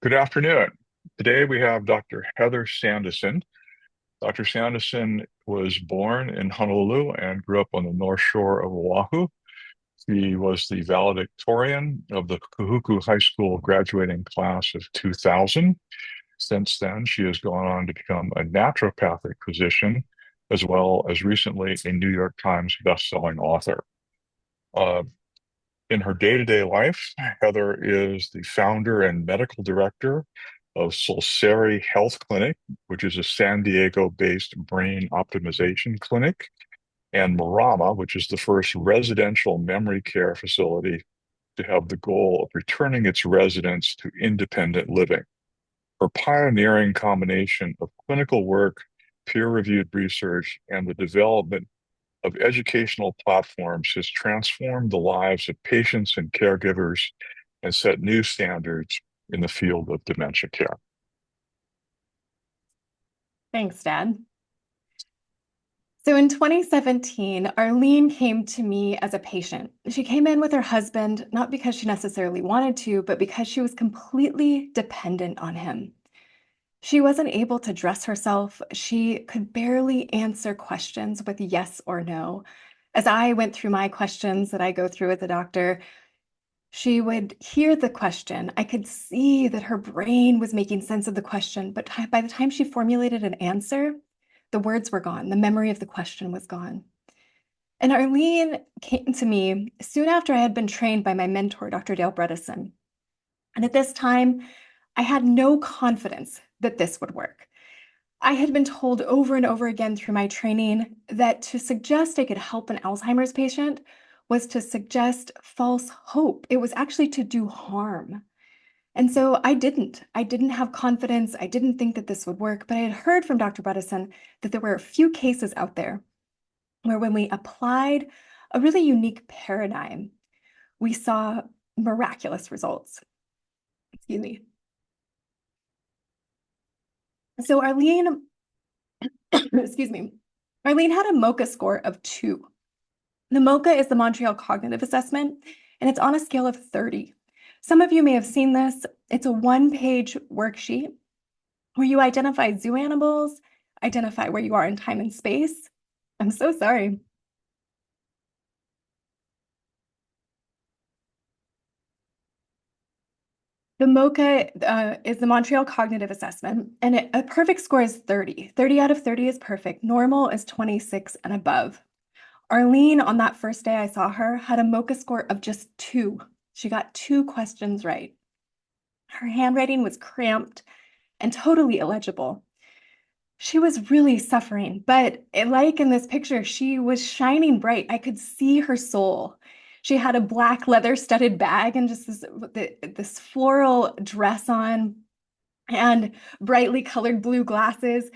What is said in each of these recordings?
Good afternoon. Today we have Dr. Heather Sandison. Dr. Sandison was born in Honolulu and grew up on the North Shore of Oahu. She was the valedictorian of the Kahuku High School graduating class of 2000. Since then, she has gone on to become a naturopathic physician, as well as recently a New York Times bestselling author. Uh, in her day-to-day life, Heather is the founder and medical director of Solcere Health Clinic, which is a San Diego-based brain optimization clinic, and Marama, which is the first residential memory care facility to have the goal of returning its residents to independent living. Her pioneering combination of clinical work, peer-reviewed research, and the development of educational platforms has transformed the lives of patients and caregivers and set new standards in the field of dementia care. Thanks, Dad. So in 2017, Arlene came to me as a patient. She came in with her husband, not because she necessarily wanted to, but because she was completely dependent on him. She wasn't able to dress herself. She could barely answer questions with yes or no. As I went through my questions that I go through as a doctor, she would hear the question. I could see that her brain was making sense of the question, but by the time she formulated an answer, the words were gone. The memory of the question was gone. And Arlene came to me soon after I had been trained by my mentor, Dr. Dale Bredesen. And at this time, I had no confidence that this would work. I had been told over and over again through my training that to suggest I could help an Alzheimer's patient was to suggest false hope. It was actually to do harm. And so I didn't have confidence. I didn't think that this would work, but I had heard from Dr. Bredesen that there were a few cases out there where when we applied a really unique paradigm, we saw miraculous results. Excuse me. So Arlene, excuse me, Arlene had a MoCA score of 2. The MoCA is the Montreal Cognitive Assessment, and it's on a scale of 30. Some of you may have seen this. It's a one-page worksheet where you identify zoo animals, identify where you are in time and space. I'm so sorry. The MoCA is the Montreal Cognitive Assessment, and a perfect score is 30. 30 out of 30 is perfect. Normal is 26 and above. Arlene, on that first day I saw her, had a MoCA score of just 2. She got 2 questions right. Her handwriting was cramped and totally illegible. She was really suffering, but like in this picture, she was shining bright. I could see her soul. She had a black leather studded bag and just this floral dress on and brightly colored blue glasses.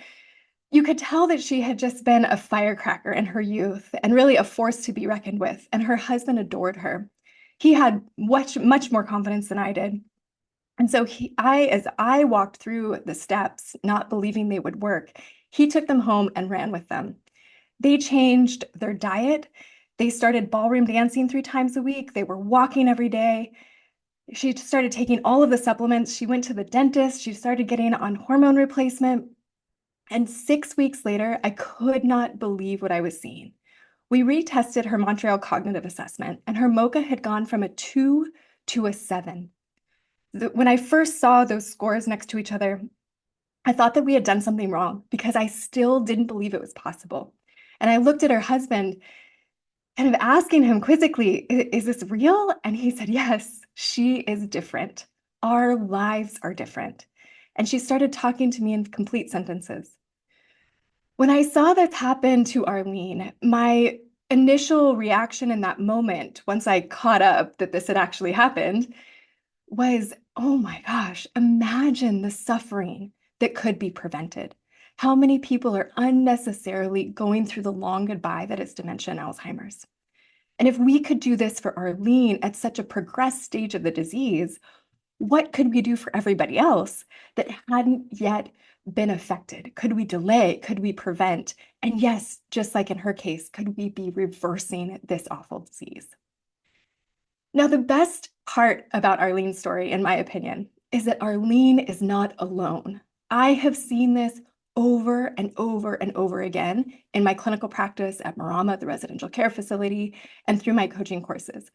You could tell that she had just been a firecracker in her youth and really a force to be reckoned with. And her husband adored her. He had much more confidence than I did. And so as I walked through the steps, not believing they would work, he took them home and ran with them. They changed their diet. They started ballroom dancing 3 times a week. They were walking every day. She started taking all of the supplements. She went to the dentist. She started getting on hormone replacement. And 6 weeks later, I could not believe what I was seeing. We retested her Montreal Cognitive Assessment, and her MoCA had gone from a 2 to a 7. When I first saw those scores next to each other, I thought that we had done something wrong because I still didn't believe it was possible. And I looked at her husband, kind of asking him quizzically, is this real? And he said, yes, she is different. Our lives are different. And she started talking to me in complete sentences. When I saw this happen to Arlene, my initial reaction in that moment, once I caught up that this had actually happened, was, oh my gosh, imagine the suffering that could be prevented. How many people are unnecessarily going through the long goodbye that is dementia and Alzheimer's? And if we could do this for Arlene at such a progressed stage of the disease, what could we do for everybody else that hadn't yet been affected? Could we delay? Could we prevent? And yes, just like in her case, could we be reversing this awful disease? Now, the best part about Arlene's story, in my opinion, is that Arlene is not alone. I have seen this over and over and over again in my clinical practice at Marama, the residential care facility, and through my coaching courses.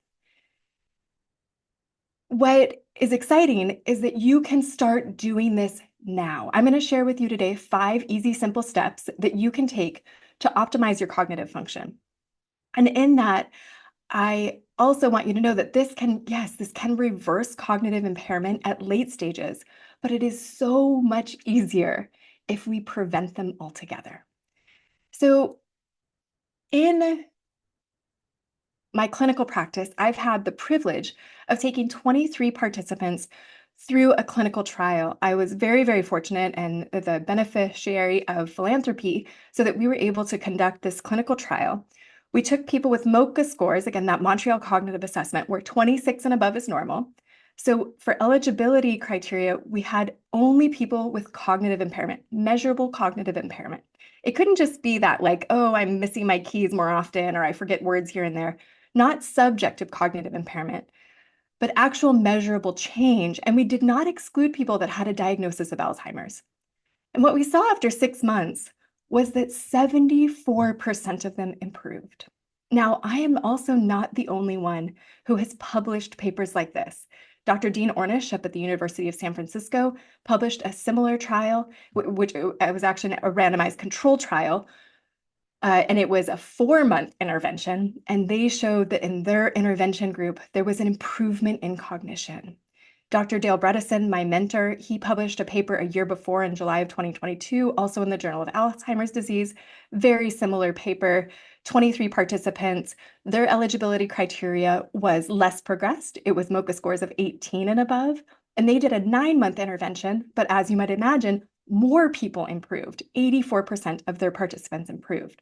What is exciting is that you can start doing this now. I'm going to share with you today 5 easy, simple steps that you can take to optimize your cognitive function. And in that, I also want you to know that this can reverse cognitive impairment at late stages, but it is so much easier if we prevent them altogether. So in my clinical practice, I've had the privilege of taking 23 participants through a clinical trial. I was very, very fortunate and the beneficiary of philanthropy so that we were able to conduct this clinical trial. We took people with MoCA scores, again, that Montreal Cognitive Assessment, where 26 and above is normal. So for eligibility criteria, we had only people with cognitive impairment, measurable cognitive impairment. It couldn't just be that like, oh, I'm missing my keys more often, or I forget words here and there. Not subjective cognitive impairment, but actual measurable change. And we did not exclude people that had a diagnosis of Alzheimer's. And what we saw after 6 months was that 74% of them improved. Now, I am also not the only one who has published papers like this. Dr. Dean Ornish up at the University of San Francisco published a similar trial, which was actually a randomized control trial, and it was a 4-month intervention, and they showed that in their intervention group, there was an improvement in cognition. Dr. Dale Bredesen, my mentor, he published a paper a year before in July of 2022, also in the Journal of Alzheimer's Disease, very similar paper, 23 participants. Their eligibility criteria was less progressed. It was MoCA scores of 18 and above, and they did a 9-month intervention, but as you might imagine, more people improved. 84% of their participants improved.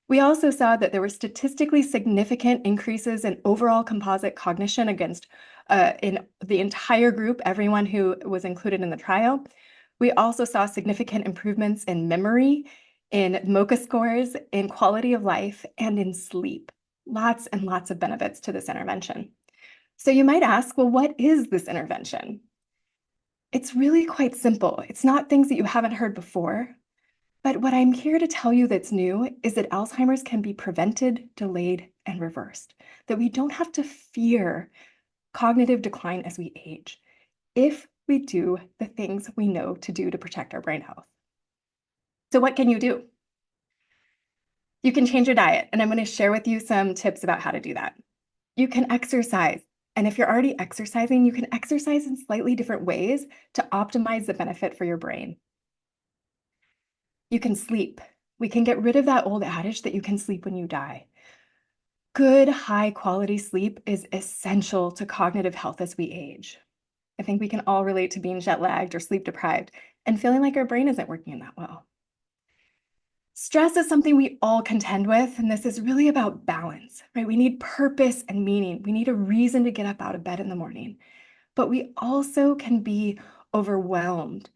We also saw that there were statistically significant increases in overall composite cognition against in the entire group, everyone who was included in the trial. We also saw significant improvements in memory, in MoCA scores, in quality of life, and in sleep. Lots and lots of benefits to this intervention. So you might ask, well, what is this intervention? It's really quite simple. It's not things that you haven't heard before. But what I'm here to tell you that's new is that Alzheimer's can be prevented, delayed, and reversed, that we don't have to fear cognitive decline as we age if we do the things we know to do to protect our brain health. So what can you do? You can change your diet, and I'm going to share with you some tips about how to do that. You can exercise, and if you're already exercising, you can exercise in slightly different ways to optimize the benefit for your brain. You can sleep. We can get rid of that old adage that you can sleep when you die. Good, high quality sleep is essential to cognitive health as we age. I think we can all relate to being jet lagged or sleep deprived and feeling like our brain isn't working that well. Stress is something we all contend with, and this is really about balance, right? We need purpose and meaning. We need a reason to get up out of bed in the morning, but we also can be overwhelmed.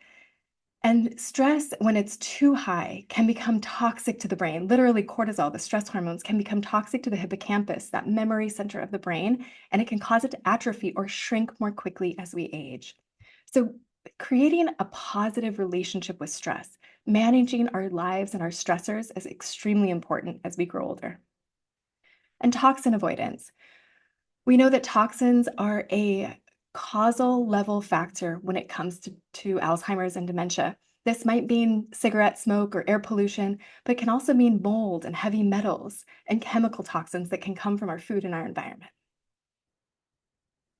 And stress, when it's too high, can become toxic to the brain. Literally, cortisol, the stress hormones, can become toxic to the hippocampus, that memory center of the brain, and it can cause it to atrophy or shrink more quickly as we age. So creating a positive relationship with stress, managing our lives and our stressors is extremely important as we grow older. And toxin avoidance. We know that toxins are a causal level factor when it comes to Alzheimer's and dementia. This might mean cigarette smoke or air pollution, but it can also mean mold and heavy metals and chemical toxins that can come from our food and our environment.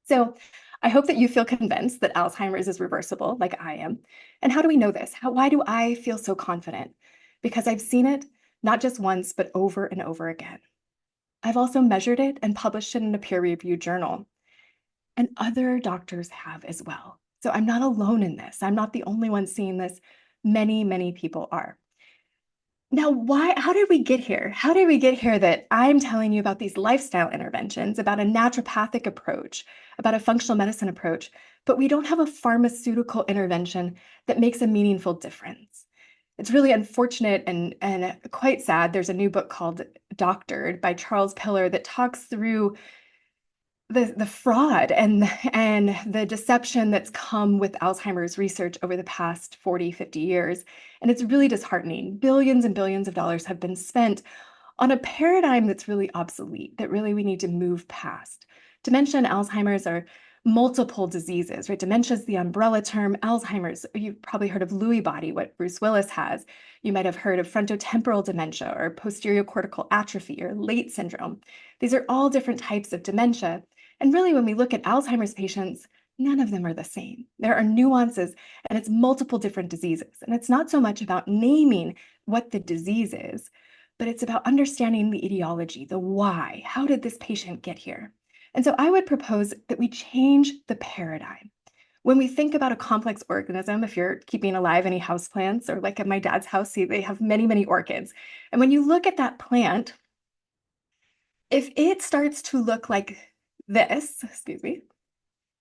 So I hope that you feel convinced that Alzheimer's is reversible, like I am. And how do we know this? Why do I feel so confident? Because I've seen it not just once, but over and over again. I've also measured it and published it in a peer-reviewed journal. And other doctors have as well. So I'm not alone in this. I'm not the only one seeing this. Many, many people are. Now, how did we get here? How did we get here that I'm telling you about these lifestyle interventions, about a naturopathic approach, about a functional medicine approach, but we don't have a pharmaceutical intervention that makes a meaningful difference? It's really unfortunate and quite sad. There's a new book called Doctored by Charles Pillar that talks through the fraud and the deception that's come with Alzheimer's research over the past 40, 50 years. And it's really disheartening. Billions and billions of dollars have been spent on a paradigm that's really obsolete, that really we need to move past. Dementia and Alzheimer's are multiple diseases, right? Dementia is the umbrella term. Alzheimer's, you've probably heard of Lewy body, what Bruce Willis has. You might have heard of frontotemporal dementia or posterior cortical atrophy or late syndrome. These are all different types of dementia. And really, when we look at Alzheimer's patients, none of them are the same. There are nuances, and it's multiple different diseases. And it's not so much about naming what the disease is, but it's about understanding the etiology, the why. How did this patient get here? And so I would propose that we change the paradigm. When we think about a complex organism, if you're keeping alive any houseplants, or like at my dad's house, see, they have many, many orchids. And when you look at that plant, if it starts to look like this, excuse me,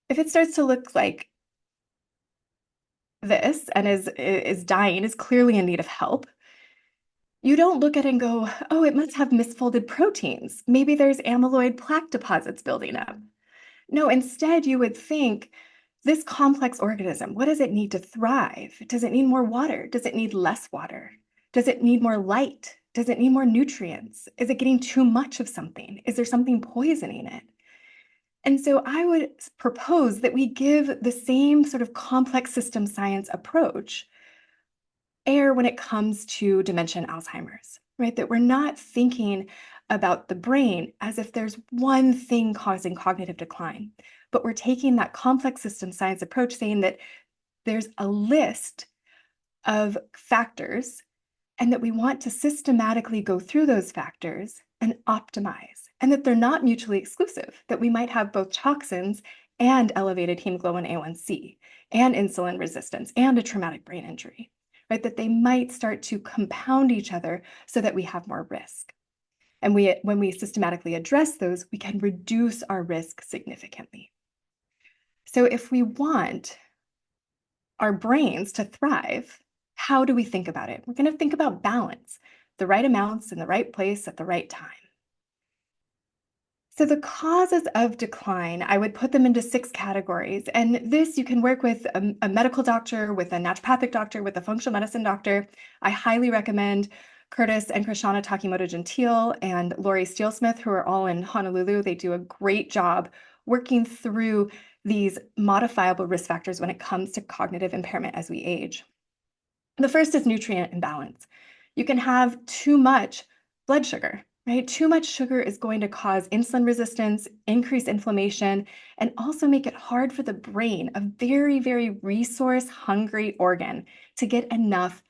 if it starts to look like this and is dying, is clearly in need of help, you don't look at it and go, oh, it must have misfolded proteins. Maybe there's amyloid plaque deposits building up. No, instead, you would think this complex organism, what does it need to thrive? Does it need more water? Does it need less water? Does it need more light? Does it need more nutrients? Is it getting too much of something? Is there something poisoning it? And so I would propose that we give the same sort of complex system science approach air when it comes to dementia and Alzheimer's, right? That we're not thinking about the brain as if there's one thing causing cognitive decline, but we're taking that complex system science approach saying that there's a list of factors and that we want to systematically go through those factors and optimize, and that they're not mutually exclusive, that we might have both toxins and elevated hemoglobin A1C and insulin resistance and a traumatic brain injury, right? That they might start to compound each other so that we have more risk. And when we systematically address those, we can reduce our risk significantly. So if we want our brains to thrive, how do we think about it? We're going to think about balance, the right amounts in the right place at the right time. So the causes of decline, I would put them into 6 categories. And this you can work with a medical doctor, with a naturopathic doctor, with a functional medicine doctor. I highly recommend Curtis and Krishana Takimoto-Gentile and Lori Steelsmith, who are all in Honolulu. They do a great job working through these modifiable risk factors when it comes to cognitive impairment as we age. The first is nutrient imbalance. You can have too much blood sugar, right? Too much sugar is going to cause insulin resistance, increase inflammation, and also make it hard for the brain, a very, very resource-hungry organ, to get enough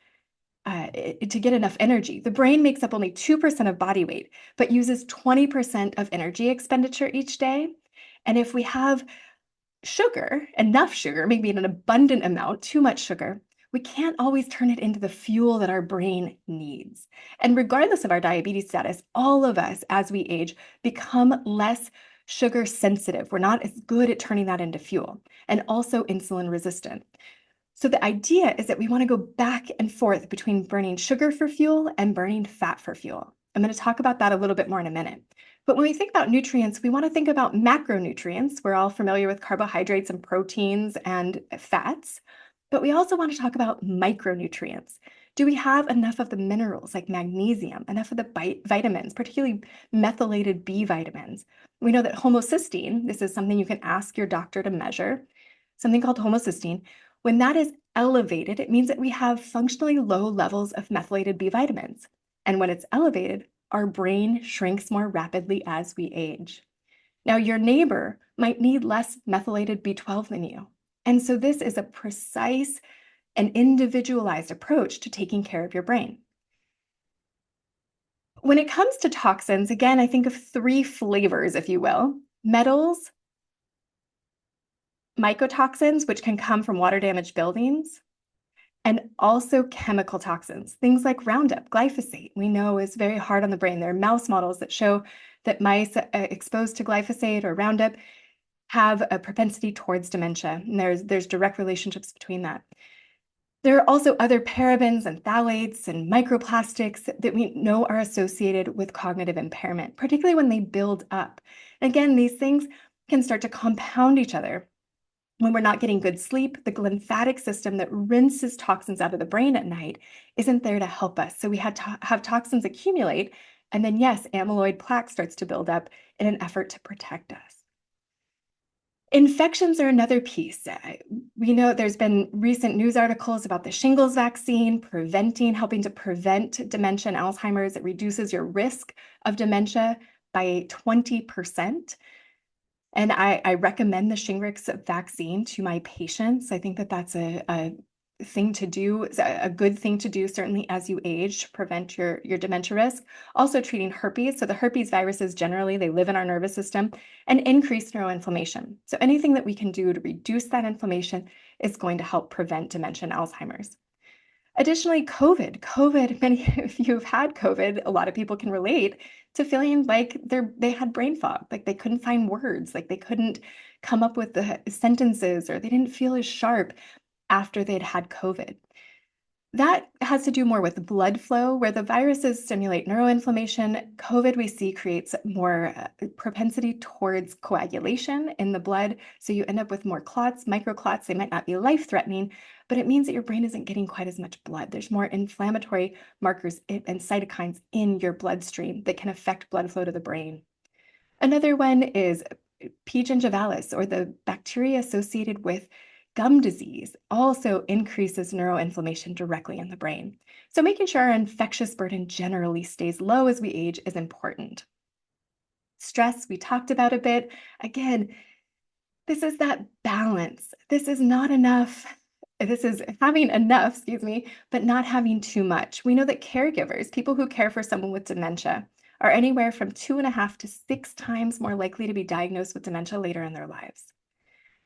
energy. The brain makes up only 2% of body weight, but uses 20% of energy expenditure each day. And if we have sugar, enough sugar, maybe in an abundant amount, too much sugar, we can't always turn it into the fuel that our brain needs. And regardless of our diabetes status, all of us, as we age, become less sugar sensitive. We're not as good at turning that into fuel, and also insulin resistant. So the idea is that we want to go back and forth between burning sugar for fuel and burning fat for fuel. I'm going to talk about that a little bit more in a minute. But when we think about nutrients, we want to think about macronutrients. We're all familiar with carbohydrates and proteins and fats, but we also want to talk about micronutrients. Do we have enough of the minerals like magnesium, enough of the vitamins, particularly methylated B vitamins? We know that homocysteine, this is something you can ask your doctor to measure, something called homocysteine. When that is elevated, it means that we have functionally low levels of methylated B vitamins. And when it's elevated, our brain shrinks more rapidly as we age. Now, your neighbor might need less methylated B12 than you. And so this is a precise and individualized approach to taking care of your brain. When it comes to toxins, again, I think of 3 flavors, if you will: metals, mycotoxins, which can come from water-damaged buildings, and also chemical toxins, things like Roundup, glyphosate, we know is very hard on the brain. There are mouse models that show that mice exposed to glyphosate or Roundup have a propensity towards dementia, and there's direct relationships between that. There are also other parabens and phthalates and microplastics that we know are associated with cognitive impairment, particularly when they build up. Again, these things, can start to compound each other. When we're not getting good sleep, the lymphatic system that rinses toxins out of the brain at night isn't there to help us. So we had to have toxins accumulate. And then, yes, amyloid plaque starts to build up in an effort to protect us. Infections are another piece. We know there's been recent news articles about the shingles vaccine helping to prevent dementia and Alzheimer's. It reduces your risk of dementia by 20%. And I recommend the Shingrix vaccine to my patients. I think that that's a thing to do, a good thing to do, certainly as you age, to prevent your dementia risk. Also treating herpes. So the herpes viruses generally, they live in our nervous system and increase neuroinflammation. So anything that we can do to reduce that inflammation is going to help prevent dementia and Alzheimer's. Additionally, COVID, many of you have had COVID. A lot of people can relate to feeling like they had brain fog, like they couldn't find words, like they couldn't come up with the sentences, or they didn't feel as sharp after they'd had COVID. That has to do more with blood flow, where the viruses stimulate neuroinflammation. COVID, we see, creates more propensity towards coagulation in the blood. So you end up with more clots, microclots. They might not be life-threatening, but it means that your brain isn't getting quite as much blood. There's more inflammatory markers and cytokines in your bloodstream that can affect blood flow to the brain. Another one is P. gingivalis, or the bacteria associated with gum disease, also increases neuroinflammation directly in the brain. So making sure our infectious burden generally stays low as we age is important. Stress, we talked about a bit. Again, this is that balance. This is not enough. This is having enough, but not having too much. We know that caregivers, people who care for someone with dementia, are anywhere from 2.5 to 6 times more likely to be diagnosed with dementia later in their lives.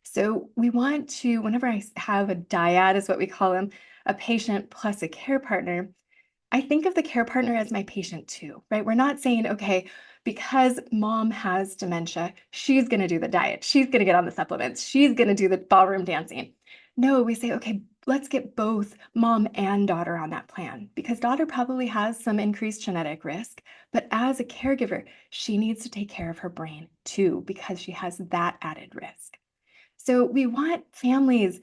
So we want to, whenever I have a dyad, is what we call them, a patient plus a care partner, I think of the care partner as my patient too, right? We're not saying, okay, because mom has dementia, she's going to do the diet. She's going to get on the supplements. She's going to do the ballroom dancing. No, we say, okay, let's get both mom and daughter on that plan, because daughter probably has some increased genetic risk, but as a caregiver, she needs to take care of her brain too, because she has that added risk. So we want families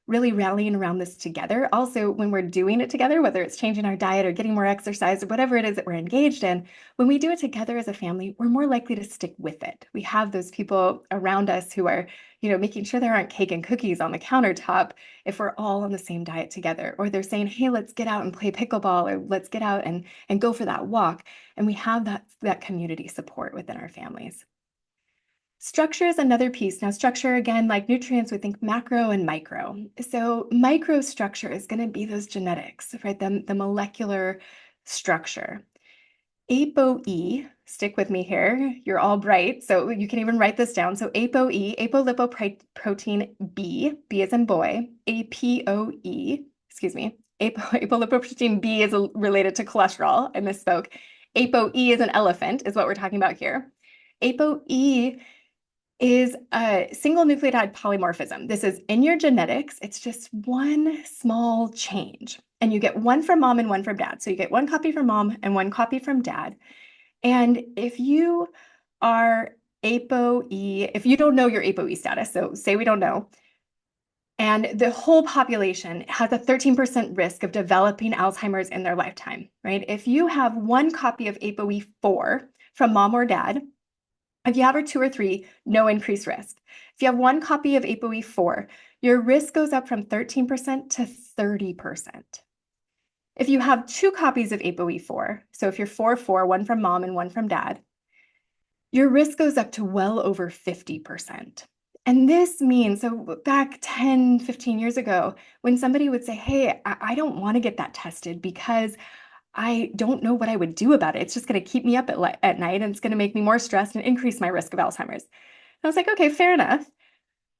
really rallying around this together. Also, when we're doing it together, whether it's changing our diet or getting more exercise or whatever it is that we're engaged in, when we do it together as a family, we're more likely to stick with it. We have those people around us who are, making sure there aren't cake and cookies on the countertop if we're all on the same diet together. Or they're saying, hey, let's get out and play pickleball, or let's get out and go for that walk. And we have that community support within our families. Structure is another piece. Now, structure, again, like nutrients, we think macro and micro. So microstructure is going to be those genetics, right? The molecular structure. ApoE, stick with me here. You're all bright, so you can even write this down. So ApoE, apolipoprotein B, B as in boy, ApoE, apolipoprotein B is related to cholesterol. I misspoke. ApoE is an elephant, is what we're talking about here. ApoE is a single nucleotide polymorphism. This is in your genetics. It's just one small change. And you get one from mom and one from dad. So you get one copy from mom and one copy from dad. And if you are ApoE, if you don't know your ApoE status, so say we don't know, and the whole population has a 13% risk of developing Alzheimer's in their lifetime, right? If you have one copy of ApoE4 from mom or dad, if you have a 2 or 3, no increased risk. If you have one copy of ApoE4, your risk goes up from 13% to 30%. If you have 2 copies of ApoE4, so if you're 4-4, one from mom and one from dad, your risk goes up to well over 50%. And this means, so back 10, 15 years ago, when somebody would say, hey, I don't want to get that tested because I don't know what I would do about it. It's just going to keep me up at night, and it's going to make me more stressed and increase my risk of Alzheimer's. And I was like, okay, fair enough.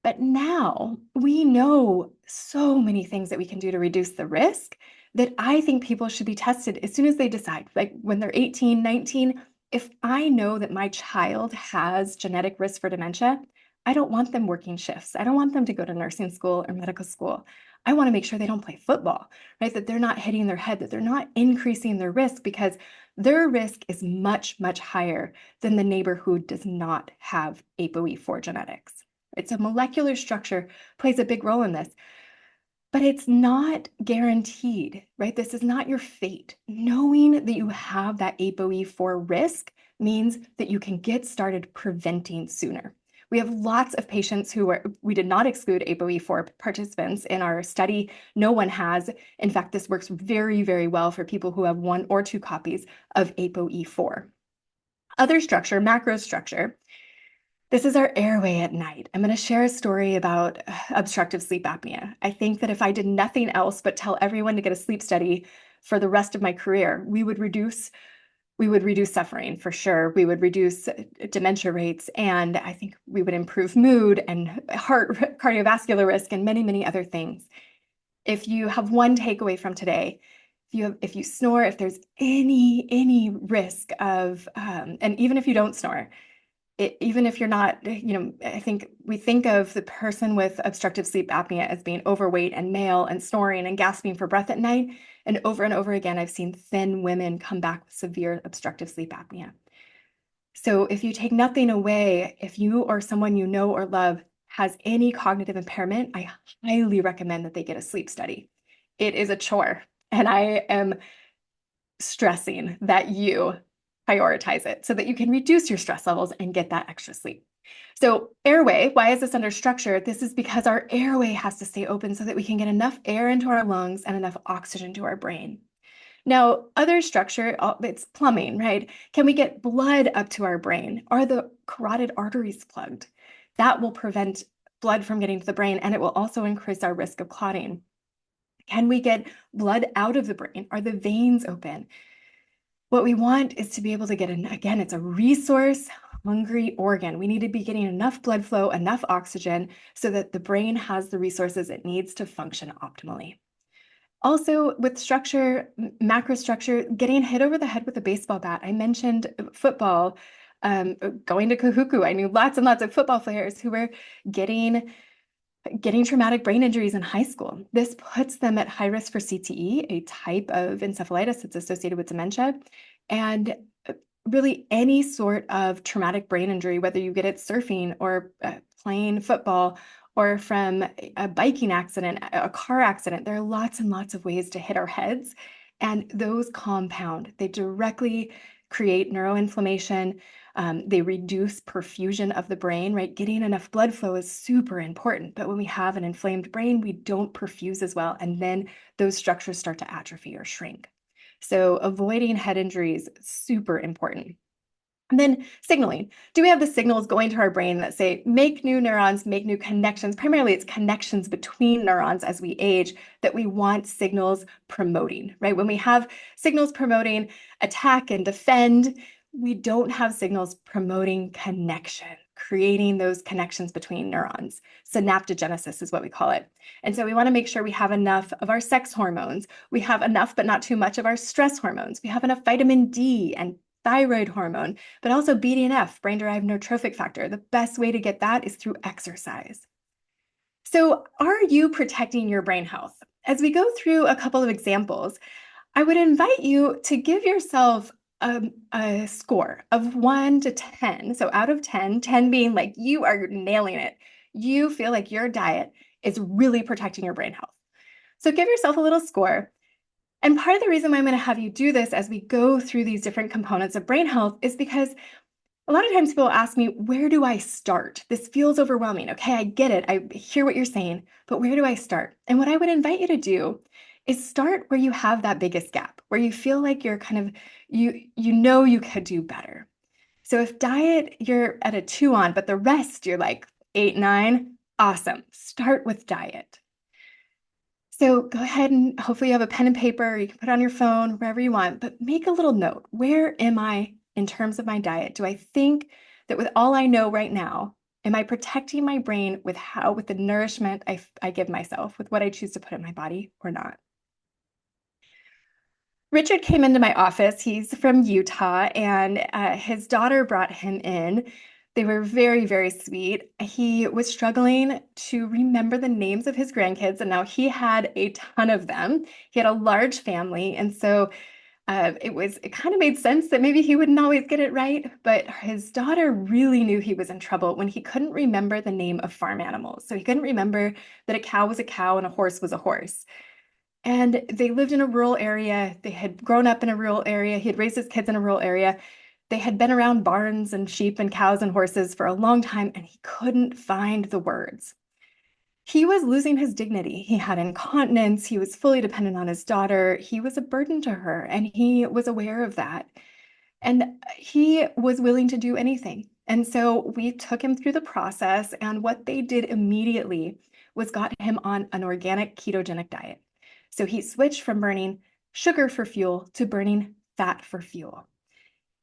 But now we know so many things that we can do to reduce the risk that I think people should be tested as soon as they decide, like when they're 18, 19. If I know that my child has genetic risk for dementia, I don't want them working shifts. I don't want them to go to nursing school or medical school. I want to make sure they don't play football, right? That they're not hitting their head, that they're not increasing their risk, because their risk is much, much higher than the neighbor who does not have ApoE4 genetics. It's a molecular structure plays a big role in this, but it's not guaranteed, right? This is not your fate. Knowing that you have that ApoE4 risk means that you can get started preventing sooner. We have lots of patients we did not exclude ApoE4 participants in our study. No one has. In fact, this works very, very well for people who have 1 or 2 copies of ApoE4. Other structure, macro structure. This is our airway at night. I'm going to share a story about obstructive sleep apnea. I think that if I did nothing else but tell everyone to get a sleep study for the rest of my career, we would reduce suffering for sure. We would reduce dementia rates, and I think we would improve mood and heart cardiovascular risk and many, many other things. If you have one takeaway from today, if you snore, if there's any risk of, and even if you don't snore, even if you're not, I think we think of the person with obstructive sleep apnea as being overweight and male and snoring and gasping for breath at night. And over again, I've seen thin women come back with severe obstructive sleep apnea. So if you take nothing away, if you or someone you know or love has any cognitive impairment, I highly recommend that they get a sleep study. It is a chore, and I am stressing that you prioritize it so that you can reduce your stress levels and get that extra sleep. So airway, why is this under structure? This is because our airway has to stay open so that we can get enough air into our lungs and enough oxygen to our brain. Now, other structure, it's plumbing, right? Can we get blood up to our brain? Are the carotid arteries plugged? That will prevent blood from getting to the brain, and it will also increase our risk of clotting. Can we get blood out of the brain? Are the veins open? What we want is to be able to get again, it's a resource hungry organ. We need to be getting enough blood flow, enough oxygen so that the brain has the resources it needs to function optimally. Also, with structure, macro structure, getting hit over the head with a baseball bat. I mentioned football, going to Kahuku. I knew lots and lots of football players who were getting traumatic brain injuries in high school. This puts them at high risk for CTE, a type of encephalitis that's associated with dementia. And really any sort of traumatic brain injury, whether you get it surfing or playing football or from a biking accident, a car accident, there are lots and lots of ways to hit our heads. And those compound. They directly create neuroinflammation. They reduce perfusion of the brain, right? Getting enough blood flow is super important. But when we have an inflamed brain, we don't perfuse as well. And then those structures start to atrophy or shrink. So avoiding head injuries, super important. And then signaling. Do we have the signals going to our brain that say, make new neurons, make new connections? Primarily, it's connections between neurons as we age that we want signals promoting, right? When we have signals promoting attack and defend, we don't have signals promoting connection, creating those connections between neurons. Synaptogenesis is what we call it. And so we want to make sure we have enough of our sex hormones. We have enough, but not too much of our stress hormones. We have enough vitamin D and thyroid hormone, but also BDNF, brain-derived neurotrophic factor. The best way to get that is through exercise. So are you protecting your brain health? As we go through a couple of examples, I would invite you to give yourself a score of 1 to 10. So out of 10, 10 being like you are nailing it. You feel like your diet is really protecting your brain health. So give yourself a little score. And part of the reason why I'm going to have you do this as we go through these different components of brain health is because a lot of times people ask me, where do I start? This feels overwhelming. Okay, I get it. I hear what you're saying, but where do I start? And what I would invite you to do is start where you have that biggest gap, where you feel like you're kind of, you could do better. So if diet, you're at a 2 on, but the rest you're like 8, 9, awesome. Start with diet. So go ahead and hopefully you have a pen and paper, or you can put it on your phone, wherever you want, but make a little note. Where am I in terms of my diet? Do I think that with all I know right now, am I protecting my brain with the nourishment I give myself, with what I choose to put in my body or not? Richard came into my office. He's from Utah, and his daughter brought him in. They were very, very sweet. He was struggling to remember the names of his grandkids, and now he had a ton of them. He had a large family, and so It kind of made sense that maybe he wouldn't always get it right, but his daughter really knew he was in trouble when he couldn't remember the name of farm animals. So he couldn't remember that a cow was a cow and a horse was a horse. And they lived in a rural area. They had grown up in a rural area. He had raised his kids in a rural area. They had been around barns and sheep and cows and horses for a long time, and he couldn't find the words. He was losing his dignity. He had incontinence. He was fully dependent on his daughter. He was a burden to her, and he was aware of that. And he was willing to do anything. And so we took him through the process, and what they did immediately was got him on an organic ketogenic diet. So he switched from burning sugar for fuel to burning fat for fuel.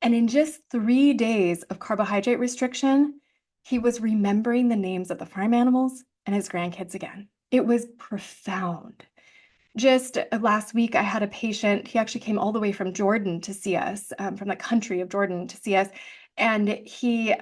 And in just 3 days of carbohydrate restriction, he was remembering the names of the farm animals and his grandkids again. It was profound. Just last week, I had a patient. He actually came all the way from Jordan to see us, from the country of Jordan to see us. And he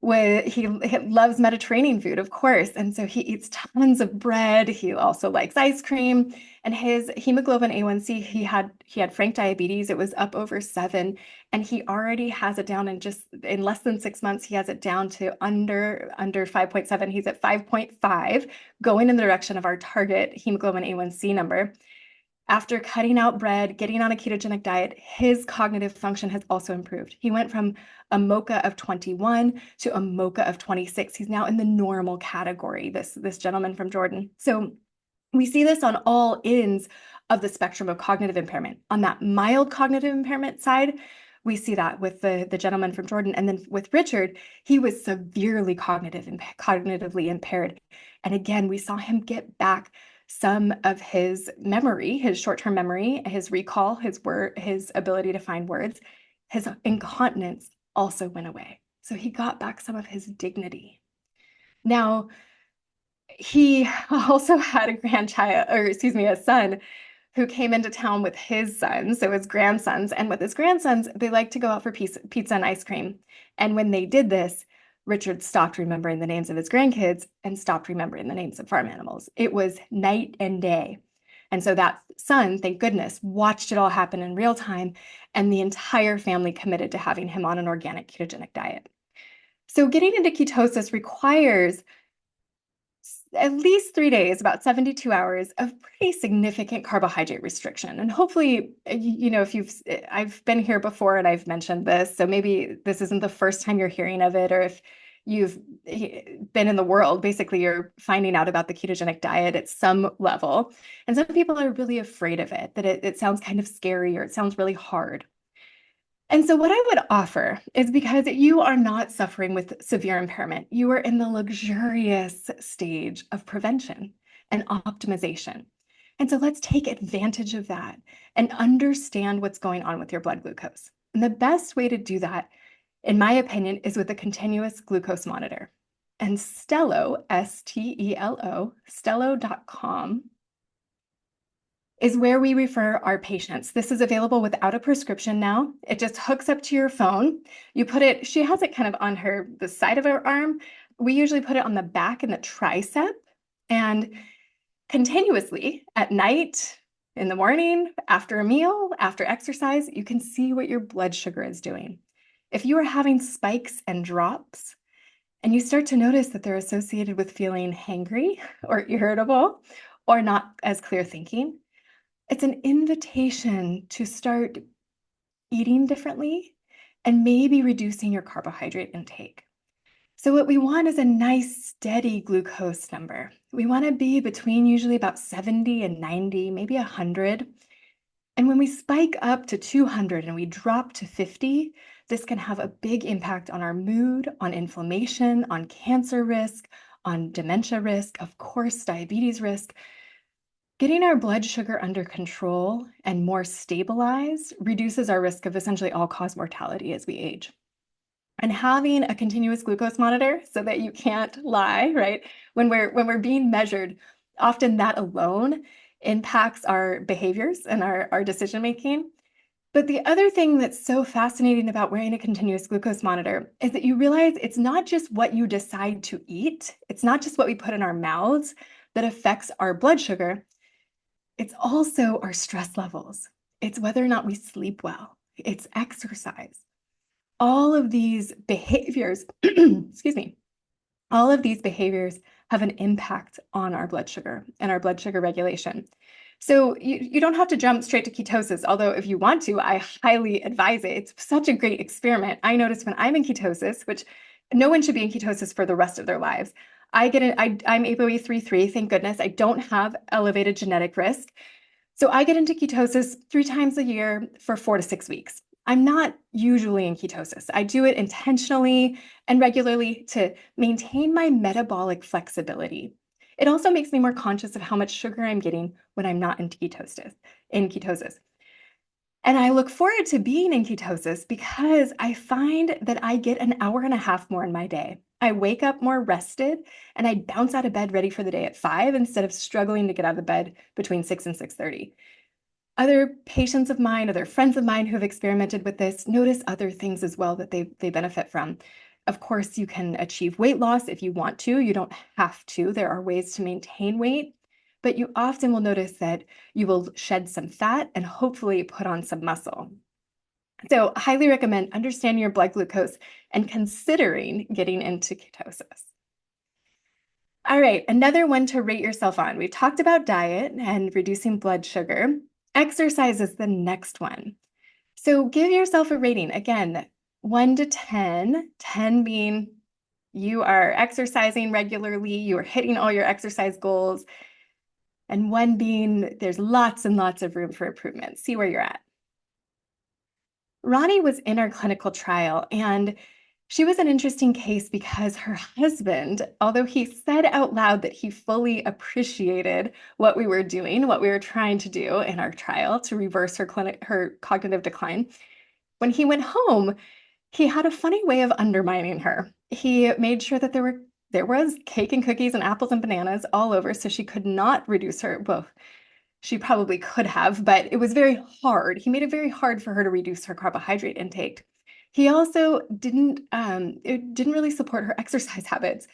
loves Mediterranean food, of course. And so he eats tons of bread. He also likes ice cream. And his hemoglobin A1C, he had frank diabetes. It was up over 7. And he already has it down in less than 6 months, he has it down to under 5.7. He's at 5.5, going in the direction of our target hemoglobin A1C number. After cutting out bread, getting on a ketogenic diet, his cognitive function has also improved. He went from a MoCA of 21 to a MoCA of 26. He's now in the normal category, this gentleman from Jordan. So we see this on all ends of the spectrum of cognitive impairment. On that mild cognitive impairment side, we see that with the gentleman from Jordan. And then with Richard, he was severely cognitively impaired. And again, we saw him get back some of his memory, his short-term memory, his recall, his ability to find words. His incontinence also went away. So he got back some of his dignity. Now, he also had a son who came into town with his sons, so his grandsons. And with his grandsons, they like to go out for pizza and ice cream. And when they did this, Richard stopped remembering the names of his grandkids and stopped remembering the names of farm animals. It was night and day. And so that son, thank goodness, watched it all happen in real time, and the entire family committed to having him on an organic ketogenic diet. So getting into ketosis requires at least 3 days, about 72 hours of pretty significant carbohydrate restriction. And hopefully, I've been here before and I've mentioned this, so maybe this isn't the first time you're hearing of it, or if you've been in the world, basically you're finding out about the ketogenic diet at some level. And some people are really afraid of it, that it sounds kind of scary or it sounds really hard. And so what I would offer is, because you are not suffering with severe impairment, you are in the luxurious stage of prevention and optimization. And so let's take advantage of that and understand what's going on with your blood glucose. And the best way to do that, in my opinion, is with a continuous glucose monitor. And Stelo, S-T-E-L-O, Stelo.com is where we refer our patients. This is available without a prescription now. It just hooks up to your phone. You put it, she has it kind of on the side of her arm. We usually put it on the back and the tricep, and continuously at night, in the morning, after a meal, after exercise, you can see what your blood sugar is doing. If you are having spikes and drops, and you start to notice that they're associated with feeling hangry or irritable or not as clear thinking, it's an invitation to start eating differently and maybe reducing your carbohydrate intake. So what we want is a nice steady glucose number. We want to be between usually about 70 and 90, maybe 100. And when we spike up to 200 and we drop to 50, this can have a big impact on our mood, on inflammation, on cancer risk, on dementia risk, of course, diabetes risk. Getting our blood sugar under control and more stabilized reduces our risk of essentially all-cause mortality as we age. And having a continuous glucose monitor so that you can't lie, right? When we're being measured, often that alone impacts our behaviors and our decision-making. But the other thing that's so fascinating about wearing a continuous glucose monitor is that you realize it's not just what you decide to eat, it's not just what we put in our mouths that affects our blood sugar. It's also our stress levels. It's whether or not we sleep well. It's exercise. All of these behaviors, excuse me, all of these behaviors have an impact on our blood sugar and our blood sugar regulation. So you don't have to jump straight to ketosis, although if you want to, I highly advise it. It's such a great experiment. I notice when I'm in ketosis, which no one should be in ketosis for the rest of their lives. I'm ApoE33, thank goodness. I don't have elevated genetic risk. So I get into ketosis 3 times a year for 4 to 6 weeks. I'm not usually in ketosis. I do it intentionally and regularly to maintain my metabolic flexibility. It also makes me more conscious of how much sugar I'm getting when I'm not in ketosis. And I look forward to being in ketosis because I find that I get an hour and a half more in my day. I wake up more rested and I bounce out of bed ready for the day at 5 instead of struggling to get out of the bed between 6 and 6:30. Other patients of mine, other friends of mine who have experimented with this notice other things as well that they benefit from. Of course, you can achieve weight loss if you want to. You don't have to. There are ways to maintain weight, but you often will notice that you will shed some fat and hopefully put on some muscle. So, highly recommend understanding your blood glucose and considering getting into ketosis. All right, another one to rate yourself on. We've talked about diet and reducing blood sugar. Exercise is the next one. So give yourself a rating. Again, 1 to 10, 10 being you are exercising regularly, you are hitting all your exercise goals, and 1 being there's lots and lots of room for improvement. See where you're at. Ronnie was in our clinical trial, and she was an interesting case because her husband, although he said out loud that he fully appreciated what we were doing, what we were trying to do in our trial to reverse her cognitive decline, when he went home, he had a funny way of undermining her. He made sure that there was cake and cookies and apples and bananas all over, so she could not reduce her. Well, she probably could have, but it was very hard. He made it very hard for her to reduce her carbohydrate intake. He also didn't really support her exercise habits.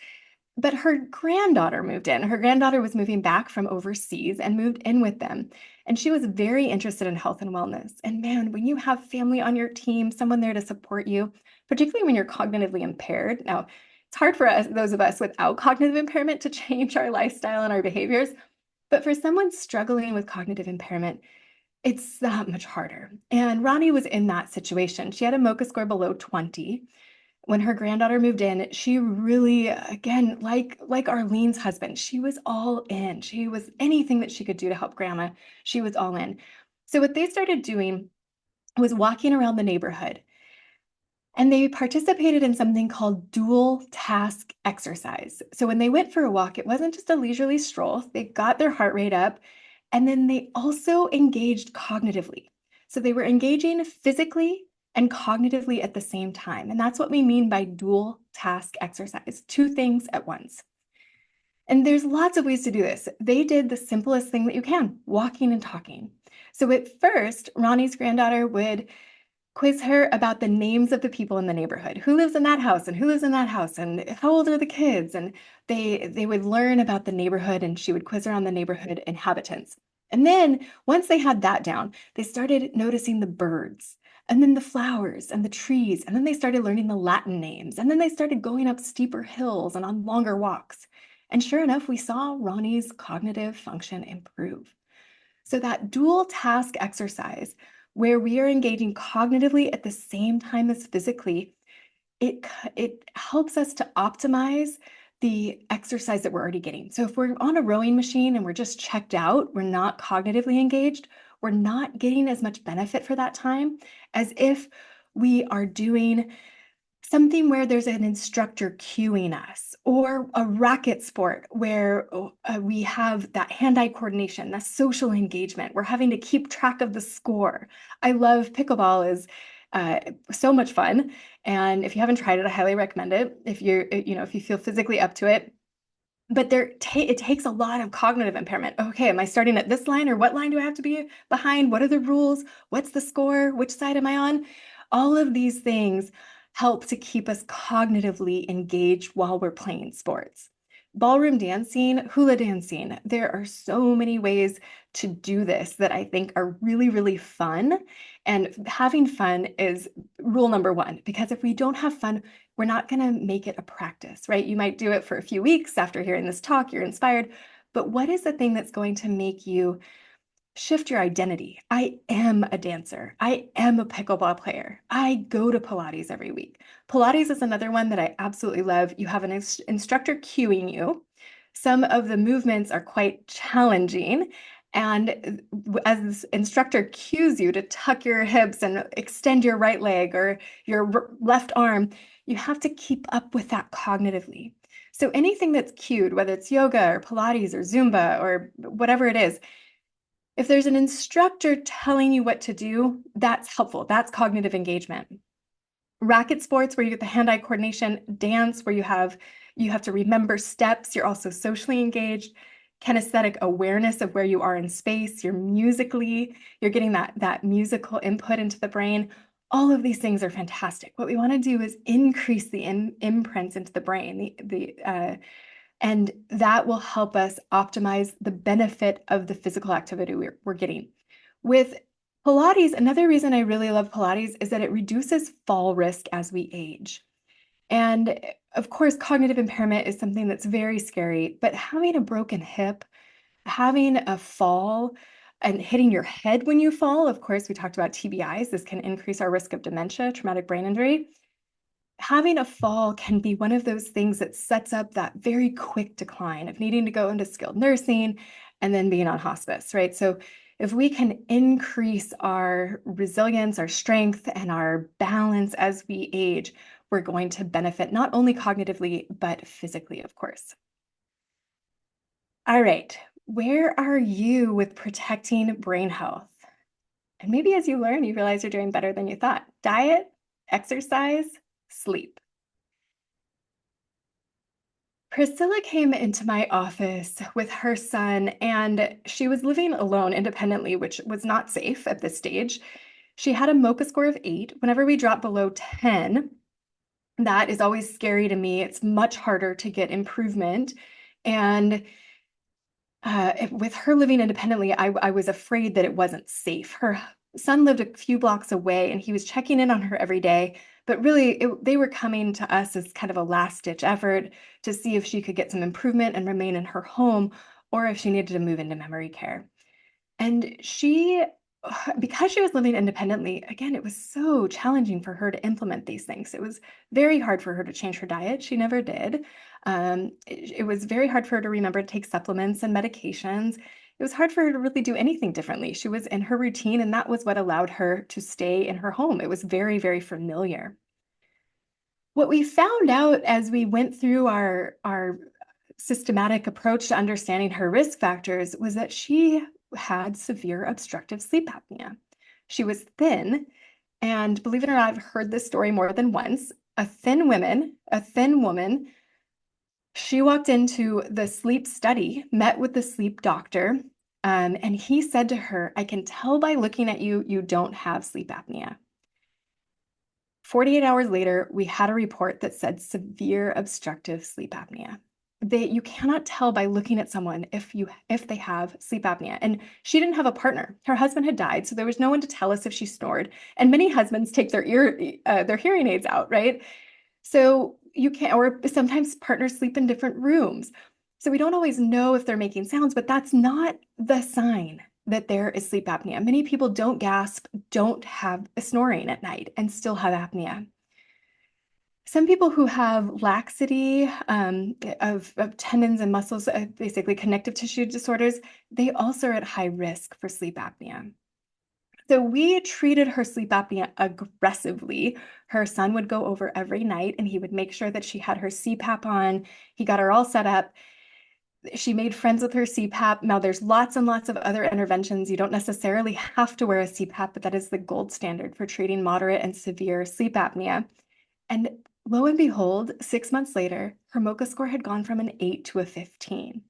But her granddaughter moved in. Her granddaughter was moving back from overseas and moved in with them. And she was very interested in health and wellness. And man, when you have family on your team, someone there to support you, particularly when you're cognitively impaired. Now, it's hard for us, those of us without cognitive impairment, to change our lifestyle and our behaviors. But for someone struggling with cognitive impairment, it's that much harder. And Ronnie was in that situation. She had a MoCA score below 20. When her granddaughter moved in, she really, again, like Arlene's husband, she was all in. She was anything that she could do to help grandma, she was all in. So what they started doing was walking around the neighborhood, and they participated in something called dual task exercise. So when they went for a walk, it wasn't just a leisurely stroll. They got their heart rate up, and then they also engaged cognitively. So they were engaging physically and cognitively at the same time. And that's what we mean by dual task exercise, 2 things at once. And there's lots of ways to do this. They did the simplest thing that you can, walking and talking. So at first, Ronnie's granddaughter would quiz her about the names of the people in the neighborhood. Who lives in that house and who lives in that house and how old are the kids? And they would learn about the neighborhood, and she would quiz her on the neighborhood inhabitants. And then once they had that down, they started noticing the birds and then the flowers and the trees. And then they started learning the Latin names. And then they started going up steeper hills and on longer walks. And sure enough, we saw Ronnie's cognitive function improve. So that dual task exercise, where we are engaging cognitively at the same time as physically, it helps us to optimize the exercise that we're already getting. So if we're on a rowing machine and we're just checked out, we're not cognitively engaged, we're not getting as much benefit for that time as if we are doing something where there's an instructor cueing us, or a racket sport where we have that hand-eye coordination, that social engagement. We're having to keep track of the score. I love pickleball, is so much fun. And if you haven't tried it, I highly recommend it if if you feel physically up to it. But it takes a lot of cognitive impairment. Okay, am I starting at this line, or what line do I have to be behind? What are the rules? What's the score? Which side am I on? All of these things help to keep us cognitively engaged while we're playing sports. ballroom dancing, hula dancing. There are so many ways to do this that I think are really, really fun. And having fun is rule number one, because if we don't have fun, we're not going to make it a practice, right? You might do it for a few weeks after hearing this talk, you're inspired. But what is the thing that's going to make you shift your identity? I am a dancer. I am a pickleball player. I go to Pilates every week. Pilates is another one that I absolutely love. You have an instructor cueing you. Some of the movements are quite challenging. And as this instructor cues you to tuck your hips and extend your right leg or your left arm, you have to keep up with that cognitively. So anything that's cued, whether it's yoga or Pilates or Zumba or whatever it is, if there's an instructor telling you what to do, that's helpful. That's cognitive engagement. Racket sports, where you get the hand-eye coordination, dance, where you have to remember steps, you're also socially engaged, kinesthetic awareness of where you are in space, you're getting that musical input into the brain. All of these things are fantastic. What we want to do is increase the imprints into the brain, and that will help us optimize the benefit of the physical activity we're getting. With Pilates, another reason I really love Pilates is that it reduces fall risk as we age. And of course, cognitive impairment is something that's very scary, but having a broken hip, having a fall, and hitting your head when you fall, of course, we talked about TBIs, this can increase our risk of dementia, traumatic brain injury. Having a fall can be one of those things that sets up that very quick decline of needing to go into skilled nursing and then being on hospice, right? So if we can increase our resilience, our strength, and our balance as we age, we're going to benefit not only cognitively, but physically, of course. All right, where are you with protecting brain health? And maybe as you learn, you realize you're doing better than you thought. Diet, exercise, sleep. Priscilla came into my office with her son, and she was living alone independently, which was not safe at this stage. She had a MoCA score of 8. Whenever we drop below 10, that is always scary to me. It's much harder to get improvement. And with her living independently, I was afraid that it wasn't safe. Her son lived a few blocks away, and he was checking in on her every day. But really, they were coming to us as kind of a last-ditch effort to see if she could get some improvement and remain in her home, or if she needed to move into memory care. And because she was living independently, again, it was so challenging for her to implement these things. It was very hard for her to change her diet. She never did. It was very hard for her to remember to take supplements and medications. It was hard for her to really do anything differently. She was in her routine, and that was what allowed her to stay in her home. It was very, very familiar. What we found out as we went through our systematic approach to understanding her risk factors was that she had severe obstructive sleep apnea. She was thin, and believe it or not, I've heard this story more than once. A thin woman, she walked into the sleep study, met with the sleep doctor, and he said to her, "I can tell by looking at you, you don't have sleep apnea." 48 hours later, we had a report that said severe obstructive sleep apnea. You cannot tell by looking at someone if they have sleep apnea. And she didn't have a partner. Her husband had died, so there was no one to tell us if she snored. And many husbands take their hearing aids out, right? So you can't, or sometimes partners sleep in different rooms. So we don't always know if they're making sounds, but that's not the sign that there is sleep apnea. Many people don't gasp, don't have a snoring at night, and still have apnea. Some people who have laxity of tendons and muscles, basically connective tissue disorders, they also are at high risk for sleep apnea. So we treated her sleep apnea aggressively. Her son would go over every night, and he would make sure that she had her CPAP on. He got her all set up. She made friends with her CPAP. Now, there's lots and lots of other interventions. You don't necessarily have to wear a CPAP, but that is the gold standard for treating moderate and severe sleep apnea. And lo and behold, 6 months later, her MoCA score had gone from an 8 to a 15.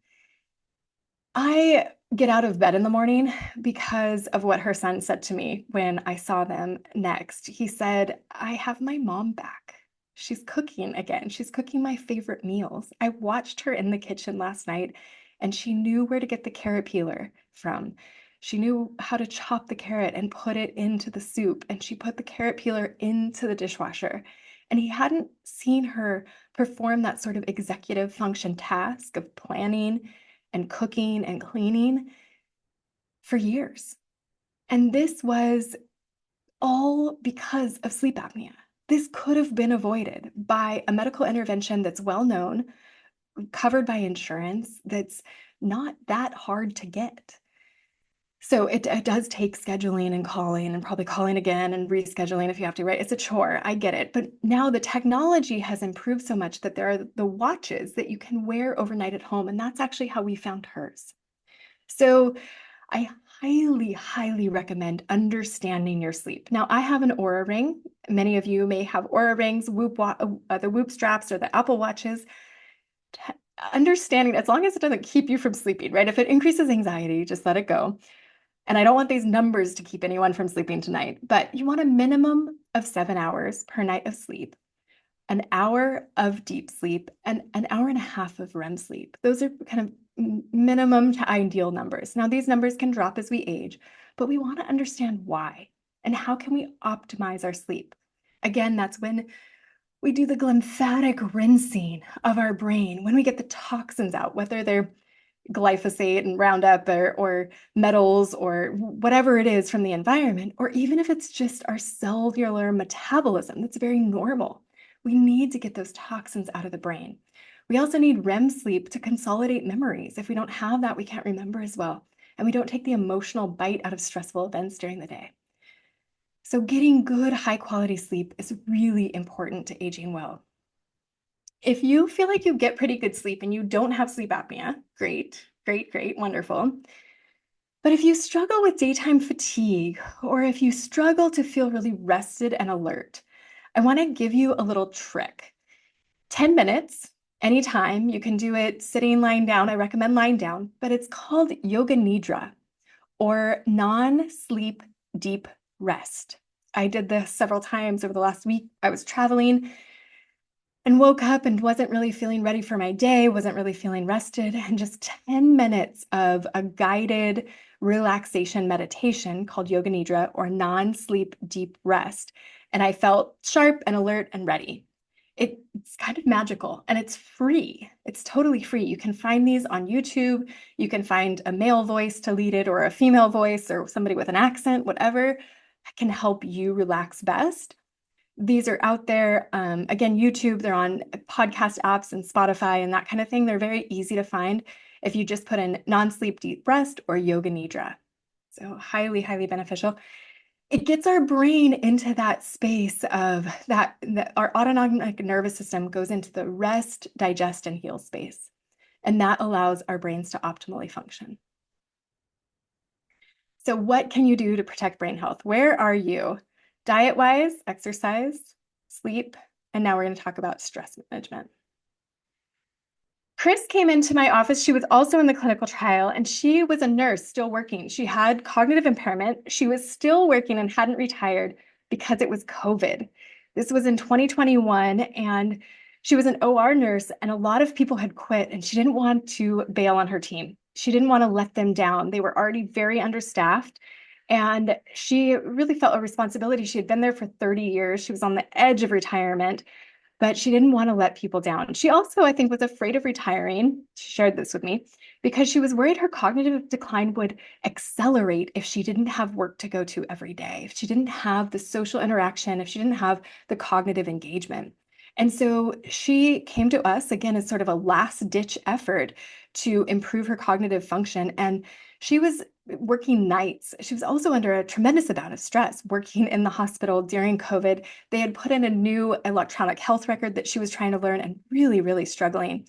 I get out of bed in the morning because of what her son said to me when I saw them next. He said, "I have my mom back." She's cooking again. She's cooking my favorite meals. I watched her in the kitchen last night and she knew where to get the carrot peeler from. She knew how to chop the carrot and put it into the soup, and she put the carrot peeler into the dishwasher. And he hadn't seen her perform that sort of executive function task of planning and cooking and cleaning for years. And this was all because of sleep apnea. This could have been avoided by a medical intervention that's well known, covered by insurance, that's not that hard to get. So it does take scheduling and calling and probably calling again and rescheduling if you have to, right? It's a chore. I get it. But now the technology has improved so much that there are the watches that you can wear overnight at home. And that's actually how we found hers. So I highly, highly recommend understanding your sleep. Now, I have an Oura ring. Many of you may have Oura rings, the Whoop straps, or the Apple Watches. Understanding, as long as it doesn't keep you from sleeping, right? If it increases anxiety, just let it go. And I don't want these numbers to keep anyone from sleeping tonight, but you want a minimum of 7 hours per night of sleep, an hour of deep sleep, and an hour and a half of REM sleep. Those are kind of minimum to ideal numbers. Now, these numbers can drop as we age, but we want to understand why and how can we optimize our sleep. Again, that's when we do the glymphatic rinsing of our brain, when we get the toxins out, whether they're glyphosate and Roundup or metals or whatever it is from the environment, or even if it's just our cellular metabolism, that's very normal. We need to get those toxins out of the brain. We also need REM sleep to consolidate memories. If we don't have that, we can't remember as well. And we don't take the emotional bite out of stressful events during the day. So getting good, high quality sleep is really important to aging well. If you feel like you get pretty good sleep and you don't have sleep apnea, great, great, great, wonderful. But if you struggle with daytime fatigue, or if you struggle to feel really rested and alert, I want to give you a little trick. 10 minutes, anytime. You can do it sitting, lying down. I recommend lying down, but it's called yoga nidra, or non-sleep deep rest. I did this several times over the last week. I was traveling and woke up and wasn't really feeling ready for my day, wasn't really feeling rested. And just 10 minutes of a guided relaxation meditation called Yoga Nidra, or non-sleep deep rest. And I felt sharp and alert and ready. It's kind of magical and it's free. It's totally free. You can find these on YouTube. You can find a male voice to lead it, or a female voice, or somebody with an accent, whatever can help you relax best. These are out there. Again, YouTube, they're on podcast apps and Spotify and that kind of thing. They're very easy to find if you just put in non-sleep deep rest or yoga nidra. So highly, highly beneficial. It gets our brain into that space of that our autonomic nervous system goes into the rest, digest, and heal space. And that allows our brains to optimally function. So what can you do to protect brain health? Where are you? Diet-wise, exercise, sleep, and now we're going to talk about stress management. Chris came into my office. She was also in the clinical trial, and she was a nurse still working. She had cognitive impairment. She was still working and hadn't retired because it was COVID. This was in 2021, and she was an OR nurse, and a lot of people had quit, and she didn't want to bail on her team. She didn't want to let them down. They were already very understaffed. And she really felt a responsibility. She had been there for 30 years. She was on the edge of retirement, but she didn't want to let people down. She also, I think, was afraid of retiring. She shared this with me because she was worried her cognitive decline would accelerate if she didn't have work to go to every day, if she didn't have the social interaction, if she didn't have the cognitive engagement. And so she came to us again as sort of a last ditch effort to improve her cognitive function. And she was working nights. She was also under a tremendous amount of stress working in the hospital during COVID. They had put in a new electronic health record that she was trying to learn and really, really struggling.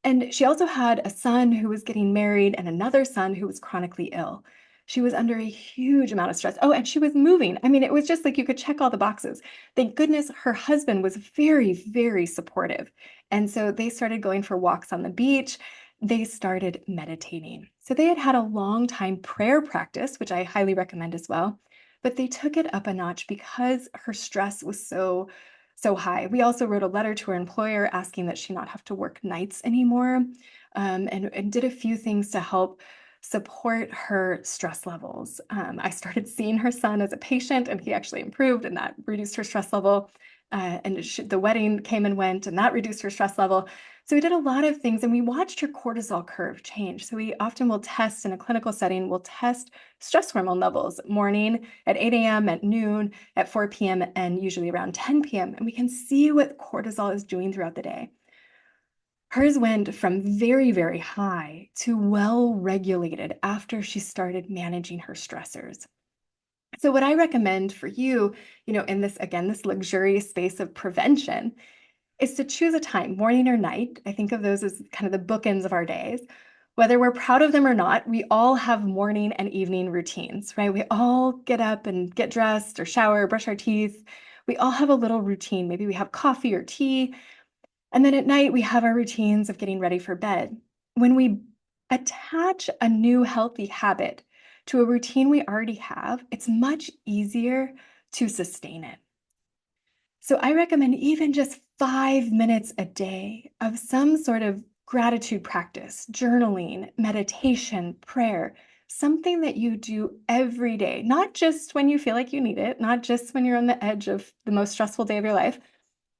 And she also had a son who was getting married and another son who was chronically ill. She was under a huge amount of stress. Oh, and she was moving. I mean, it was just like you could check all the boxes. Thank goodness her husband was very, very supportive. And so they started going for walks on the beach. They started meditating. So they had had a long time prayer practice, which I highly recommend as well. But they took it up a notch because her stress was so so high. We also wrote a letter to her employer asking that she not have to work nights anymore, and did a few things to help support her stress levels. I started seeing her son as a patient, and he actually improved, and that reduced her stress level. The wedding came and went, and that reduced her stress level. So we did a lot of things, and we watched her cortisol curve change. So we often will test in a clinical setting, we'll test stress hormone levels morning at 8 a.m., at noon, at 4 p.m., and usually around 10 p.m. And we can see what cortisol is doing throughout the day. Hers went from very, very high to well regulated after she started managing her stressors. So what I recommend for you, in this, again, this luxurious space of prevention, is to choose a time, morning or night. I think of those as kind of the bookends of our days. Whether we're proud of them or not, we all have morning and evening routines, right? We all get up and get dressed or shower, brush our teeth. We all have a little routine. Maybe we have coffee or tea. And then at night, we have our routines of getting ready for bed. When we attach a new healthy habit to a routine we already have, it's much easier to sustain it. So I recommend even just 5 minutes a day of some sort of gratitude practice, journaling, meditation, prayer, something that you do every day, not just when you feel like you need it, not just when you're on the edge of the most stressful day of your life,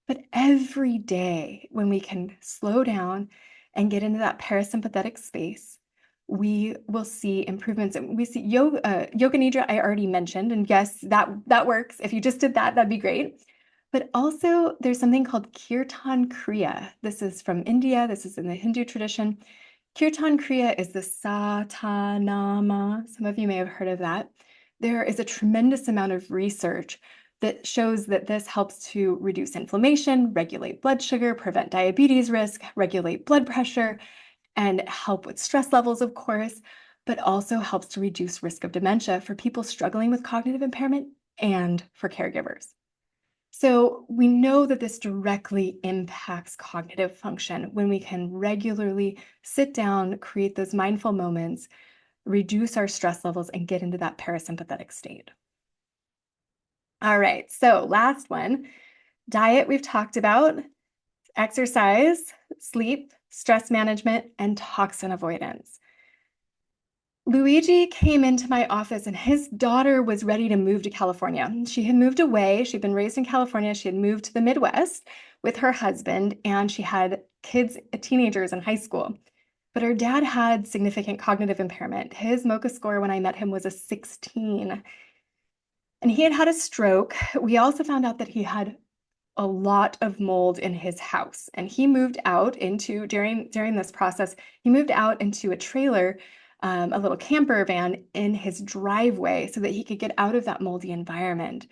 but every day when we can slow down and get into that parasympathetic space, we will see improvements. And we see yoga nidra, I already mentioned, and yes, that works. If you just did that, that'd be great. But also there's something called Kirtan Kriya. This is from India. This is in the Hindu tradition. Kirtan Kriya is the Satanama. Some of you may have heard of that. There is a tremendous amount of research that shows that this helps to reduce inflammation, regulate blood sugar, prevent diabetes risk, regulate blood pressure, and help with stress levels, of course, but also helps to reduce risk of dementia for people struggling with cognitive impairment and for caregivers. So we know that this directly impacts cognitive function when we can regularly sit down, create those mindful moments, reduce our stress levels, and get into that parasympathetic state. All right, so last one, diet we've talked about, exercise, sleep, stress management, and toxin avoidance. Luigi came into my office and his daughter was ready to move to California. She had moved away. She'd been raised in California. She had moved to the Midwest with her husband, and she had kids, teenagers in high school. But her dad had significant cognitive impairment. His MoCA score when I met him was a 16. And he had had a stroke. We also found out that he had a lot of mold in his house. And he moved out into, during this process, he moved out into a trailer, a little camper van in his driveway so that he could get out of that moldy environment.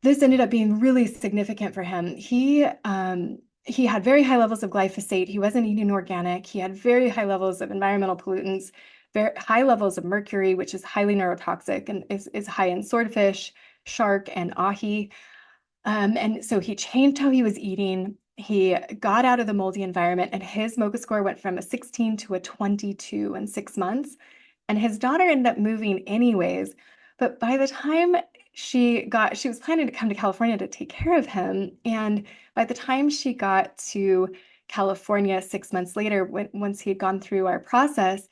This ended up being really significant for him. He had very high levels of glyphosate. He wasn't eating organic. He had very high levels of environmental pollutants, very high levels of mercury, which is highly neurotoxic and is high in swordfish, shark, and ahi. And so he changed how he was eating. He got out of the moldy environment, and his MoCA score went from a 16 to a 22 in 6 months. And his daughter ended up moving anyways. But by the time she was planning to come to California to take care of him. And by the time she got to California 6 months later, once he had gone through our process,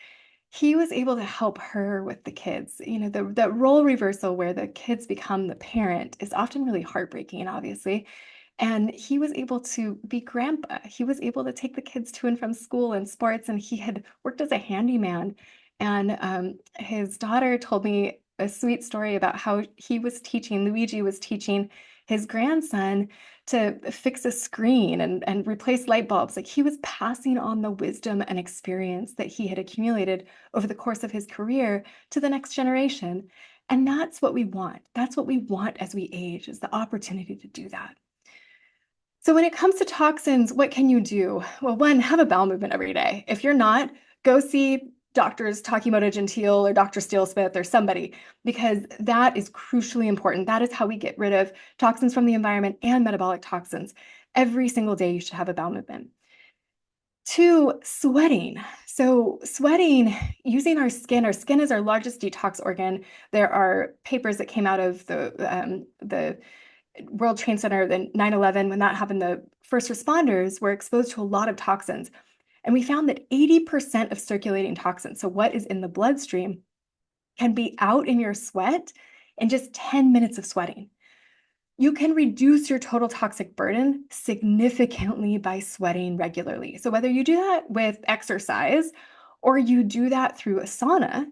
he was able to help her with the kids. The role reversal where the kids become the parent is often really heartbreaking, obviously. And he was able to be grandpa. He was able to take the kids to and from school and sports, and he had worked as a handyman. And his daughter told me a sweet story about how Luigi was teaching his grandson to fix a screen and replace light bulbs. Like, he was passing on the wisdom and experience that he had accumulated over the course of his career to the next generation. And that's what we want. That's what we want as we age, is the opportunity to do that. So when it comes to toxins, what can you do? Well, one, have a bowel movement every day. If you're not, go see doctors Takimoto Gentile or Dr. Steele Smith or somebody, because that is crucially important. That is how we get rid of toxins from the environment and metabolic toxins. Every single day you should have a bowel movement. 2, sweating. So sweating, using our skin is our largest detox organ. There are papers that came out of the World Trade Center, then 9/11, when that happened, the first responders were exposed to a lot of toxins. And we found that 80% of circulating toxins, so what is in the bloodstream, can be out in your sweat in just 10 minutes of sweating. You can reduce your total toxic burden significantly by sweating regularly. So whether you do that with exercise or you do that through a sauna,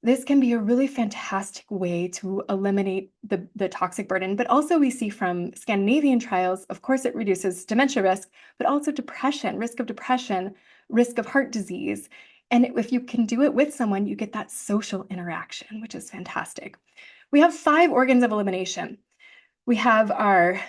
this can be a really fantastic way to eliminate the toxic burden. But also we see from Scandinavian trials, of course, it reduces dementia risk, but also depression, risk of heart disease. And if you can do it with someone, you get that social interaction, which is fantastic. We have 5 organs of elimination. We have our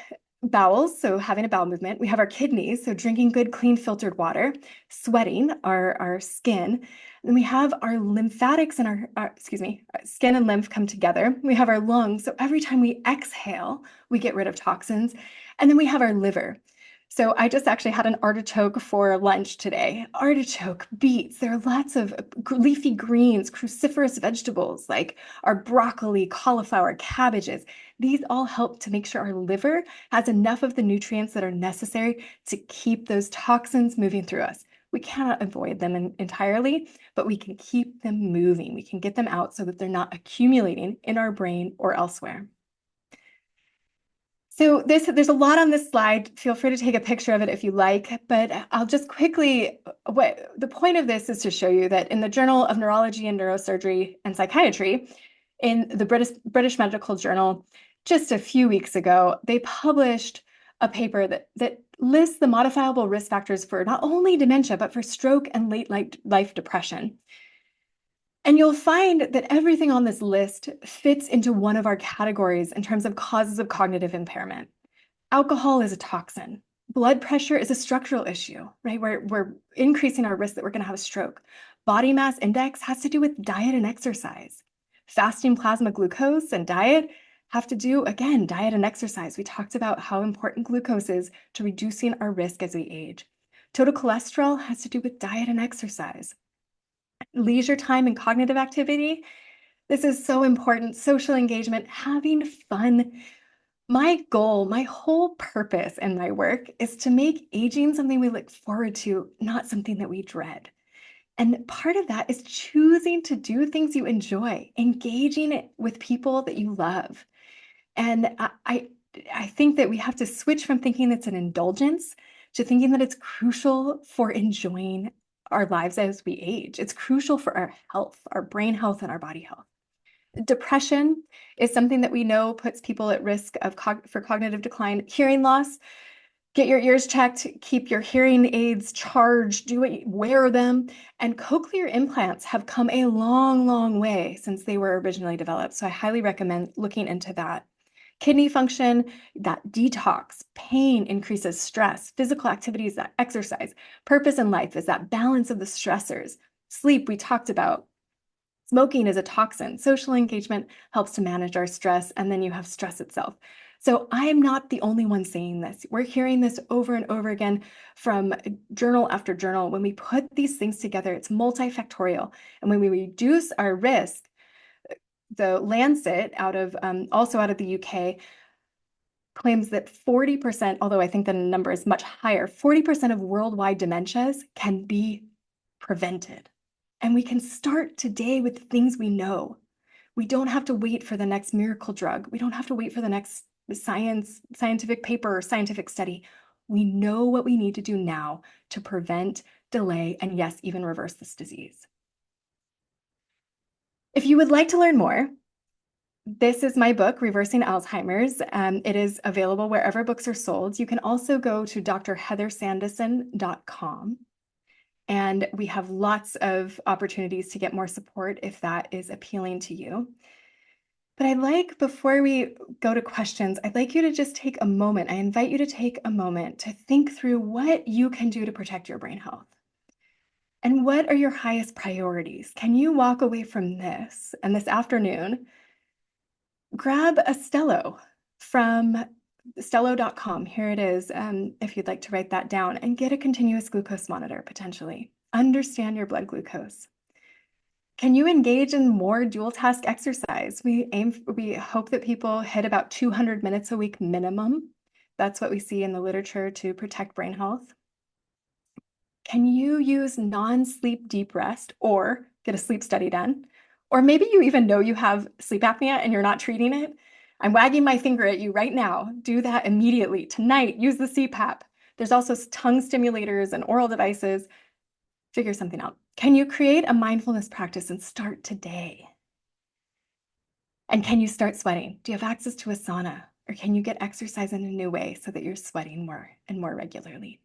bowels, so having a bowel movement. We have our kidneys, so drinking good, clean, filtered water. Sweating, our skin. Then we have our lymphatics and our skin and lymph come together. We have our lungs, so every time we exhale, we get rid of toxins. And then we have our liver. So I just actually had an artichoke for lunch today. Artichoke, beets, there are lots of leafy greens, cruciferous vegetables like our broccoli, cauliflower, cabbages. These all help to make sure our liver has enough of the nutrients that are necessary to keep those toxins moving through us. We cannot avoid them entirely, but we can keep them moving. We can get them out so that they're not accumulating in our brain or elsewhere. So there's a lot on this slide. Feel free to take a picture of it if you like, but I'll just quickly, the point of this is to show you that in the Journal of Neurology and Neurosurgery and Psychiatry, in the British Medical Journal, just a few weeks ago, they published a paper that lists the modifiable risk factors for not only dementia, but for stroke and late life depression. And you'll find that everything on this list fits into one of our categories in terms of causes of cognitive impairment. Alcohol is a toxin. Blood pressure is a structural issue, right? We're increasing our risk that we're going to have a stroke. Body mass index has to do with diet and exercise. Fasting plasma glucose and diet have to do, again, diet and exercise. We talked about how important glucose is to reducing our risk as we age. Total cholesterol has to do with diet and exercise. Leisure time and cognitive activity. This is so important. Social engagement, having fun. My goal, my whole purpose in my work is to make aging something we look forward to, not something that we dread. And part of that is choosing to do things you enjoy, engaging with people that you love. And I think that we have to switch from thinking it's an indulgence to thinking that it's crucial for enjoying our lives as we age. It's crucial for our health, our brain health, and our body health. Depression is something that we know puts people at risk of for cognitive decline. Hearing loss, get your ears checked, keep your hearing aids charged, wear them. And cochlear implants have come a long, long way since they were originally developed. So I highly recommend looking into that. Kidney function, that detox, pain increases stress, physical activities, that exercise, purpose in life is that balance of the stressors. Sleep, we talked about. Smoking is a toxin. Social engagement helps to manage our stress, and then you have stress itself. So I'm not the only one saying this. We're hearing this over and over again from journal after journal. When we put these things together, it's multifactorial. And when we reduce our risk, the Lancet, also out of the UK, claims that 40%, although I think the number is much higher, 40% of worldwide dementias can be prevented. And we can start today with things we know. We don't have to wait for the next miracle drug. We don't have to wait for the next scientific paper or scientific study. We know what we need to do now to prevent, delay, and yes, even reverse this disease. If you would like to learn more, this is my book, Reversing Alzheimer's. It is available wherever books are sold. You can also go to drheathersandison.com. And we have lots of opportunities to get more support if that is appealing to you. But before we go to questions, I'd like you to just take a moment. I invite you to take a moment to think through what you can do to protect your brain health. And what are your highest priorities? Can you walk away from this and this afternoon, grab a Stello from Stello.com. Here it is, if you'd like to write that down, and get a continuous glucose monitor, potentially. Understand your blood glucose. Can you engage in more dual task exercise? We hope that people hit about 200 minutes a week minimum. That's what we see in the literature to protect brain health. Can you use non-sleep deep rest or get a sleep study done? Or maybe you even know you have sleep apnea and you're not treating it. I'm wagging my finger at you right now. Do that immediately. Tonight, use the CPAP. There's also tongue stimulators and oral devices. Figure something out. Can you create a mindfulness practice and start today? And can you start sweating? Do you have access to a sauna? Or can you get exercise in a new way so that you're sweating more and more regularly?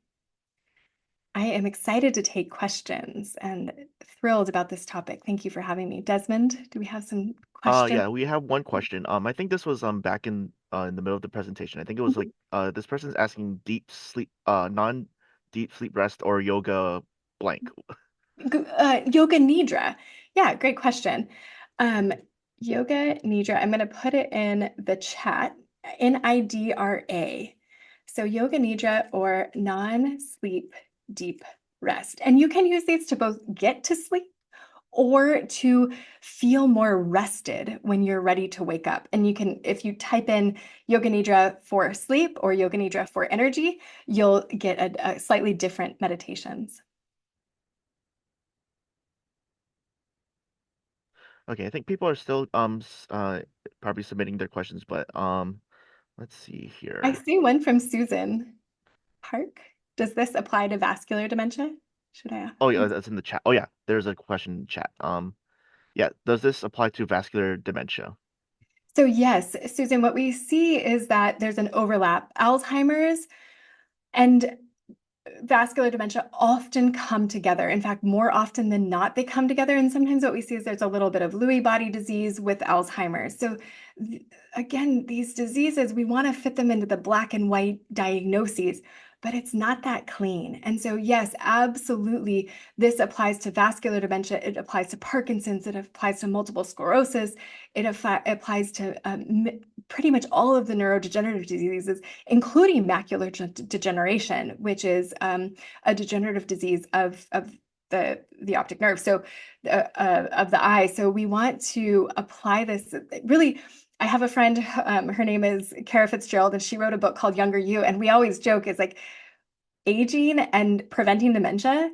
I am excited to take questions and thrilled about this topic. Thank you for having me. Desmond, do we have some questions? Yeah, we have one question. I think this was back in the middle of the presentation. I think it was like this person's asking deep sleep non-deep sleep rest or yoga blank. Yoga Nidra. Yeah, great question. Um, Yoga Nidra, I'm going to put it in the chat, NIDRA. So Yoga Nidra or non-sleep deep rest. And you can use these to both get to sleep or to feel more rested when you're ready to wake up. And you can, if you type in Yoga Nidra for sleep or Yoga Nidra for energy, you'll get a slightly different meditations. Okay, I think people are still probably submitting their questions, but let's see I here. see one from Susan Park. Does this apply to vascular dementia? Should I Oh yeah, answer? that's in the chat. Oh yeah, there's a question in the chat. Yeah, does this apply to vascular dementia? So yes, Susan, what we see is that there's an overlap. Alzheimer's and vascular dementia often come together. In fact, more often than not, they come together. And sometimes what we see is there's a little bit of Lewy body disease with Alzheimer's. So again, these diseases, we want to fit them into the black and white diagnoses, but it's not that clean. And so, yes, absolutely, this applies to vascular dementia. It applies to Parkinson's. It applies to multiple sclerosis. It applies to pretty much all of the neurodegenerative diseases, including macular degeneration, which is a degenerative disease of the optic nerve, so of the eye. So we want to apply this really. I have a friend, her name is Kara Fitzgerald, and she wrote a book called Younger You. And we always joke is like aging and preventing dementia,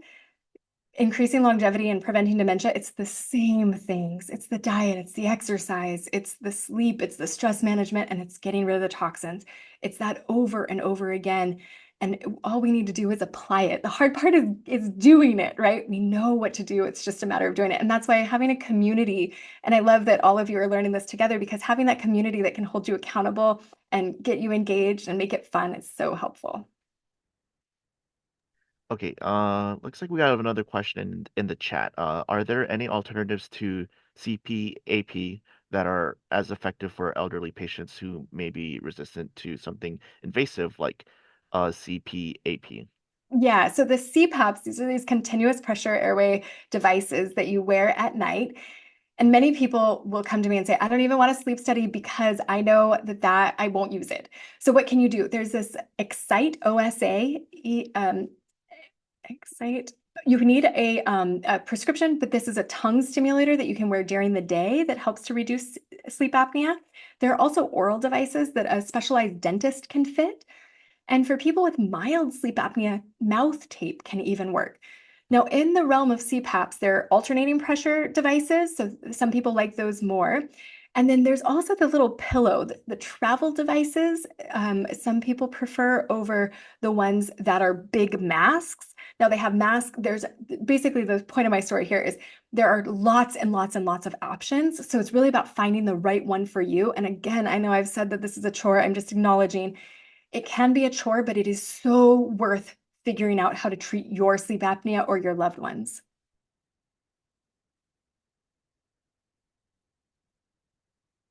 increasing longevity and preventing dementia, it's the same things. It's the diet, it's the exercise, it's the sleep, it's the stress management, and it's getting rid of the toxins. It's that over and over again. And all we need to do is apply it. The hard part is doing it, right? We know what to do. It's just a matter of doing it. And that's why having a community, and I love that all of you are learning this together, because having that community that can hold you accountable and get you engaged and make it fun is so helpful. Okay, looks like we have another question in the chat. Are there any alternatives to CPAP that are as effective for elderly patients who may be resistant to something invasive like CPAP? Yeah, so the CPAPs, these are these continuous pressure airway devices that you wear at night. And many people will come to me and say, I don't even want a sleep study because I know that I won't use it. So what can you do? There's this Excite OSA, Excite. You need a prescription, but this is a tongue stimulator that you can wear during the day that helps to reduce sleep apnea. There are also oral devices that a specialized dentist can fit. And for people with mild sleep apnea, mouth tape can even work. Now, in the realm of CPAPs, there are alternating pressure devices. So some people like those more. And then there's also the little pillow, the travel devices. Some people prefer over the ones that are big masks. Now they have masks. There's basically the point of my story here is there are lots and lots and lots of options. So it's really about finding the right one for you. And again, I know I've said that this is a chore. I'm just acknowledging it can be a chore, but it is so worth figuring out how to treat your sleep apnea or your loved ones.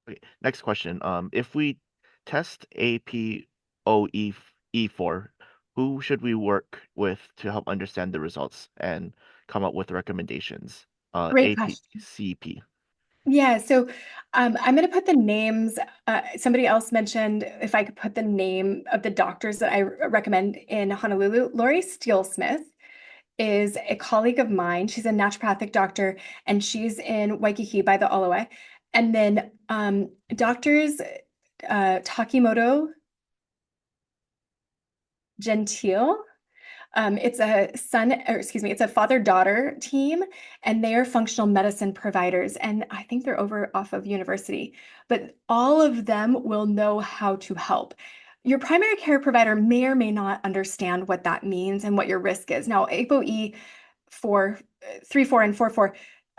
Okay, next question. If we test APOE4, who should we work with to help understand the results and come up with recommendations? Great question. APCP. Yeah, so I'm going to put the names. Somebody else mentioned if I could put the name of the doctors that I recommend in Honolulu. Lori Steele Smith is a colleague of mine. She's a naturopathic doctor, and she's in Waikiki by the Oloe. And then doctors Takimoto Gentile. It's a father-daughter team, and they are functional medicine providers. And I think they're over off of university, but all of them will know how to help. Your primary care provider may or may not understand what that means and what your risk is. Now, ApoE 4, 3, 4, and 4, 4,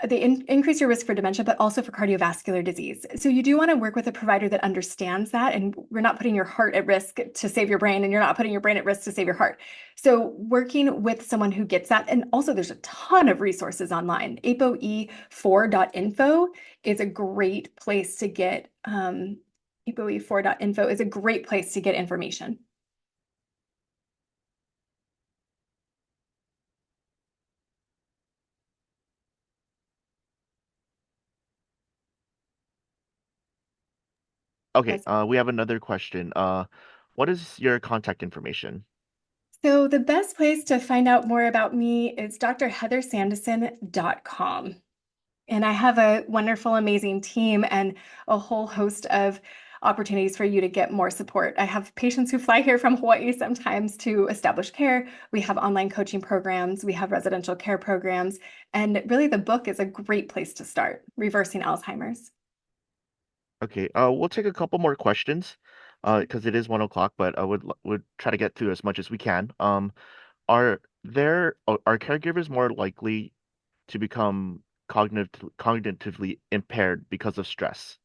they increase your risk for dementia, but also for cardiovascular disease. So you do want to work with a provider that understands that, and we're not putting your heart at risk to save your brain, and you're not putting your brain at risk to save your heart. So working with someone who gets that, and also there's a ton of resources online. ApoE4.info is a great place to get, ApoE4.info is a great place to get information. Okay, Yes. we have another question. What is your contact information? So the best place to find out more about me is drheathersandison.com. And I have a wonderful, amazing team and a whole host of opportunities for you to get more support. I have patients who fly here from Hawaii sometimes to establish care. We have online coaching programs, we have residential care programs, and really the book is a great place to start, Reversing Alzheimer's. Okay, we'll take a couple more questions, because it is 1 o'clock, but I would try to get through as much as we can. Are caregivers more likely to become cognitively impaired because of stress?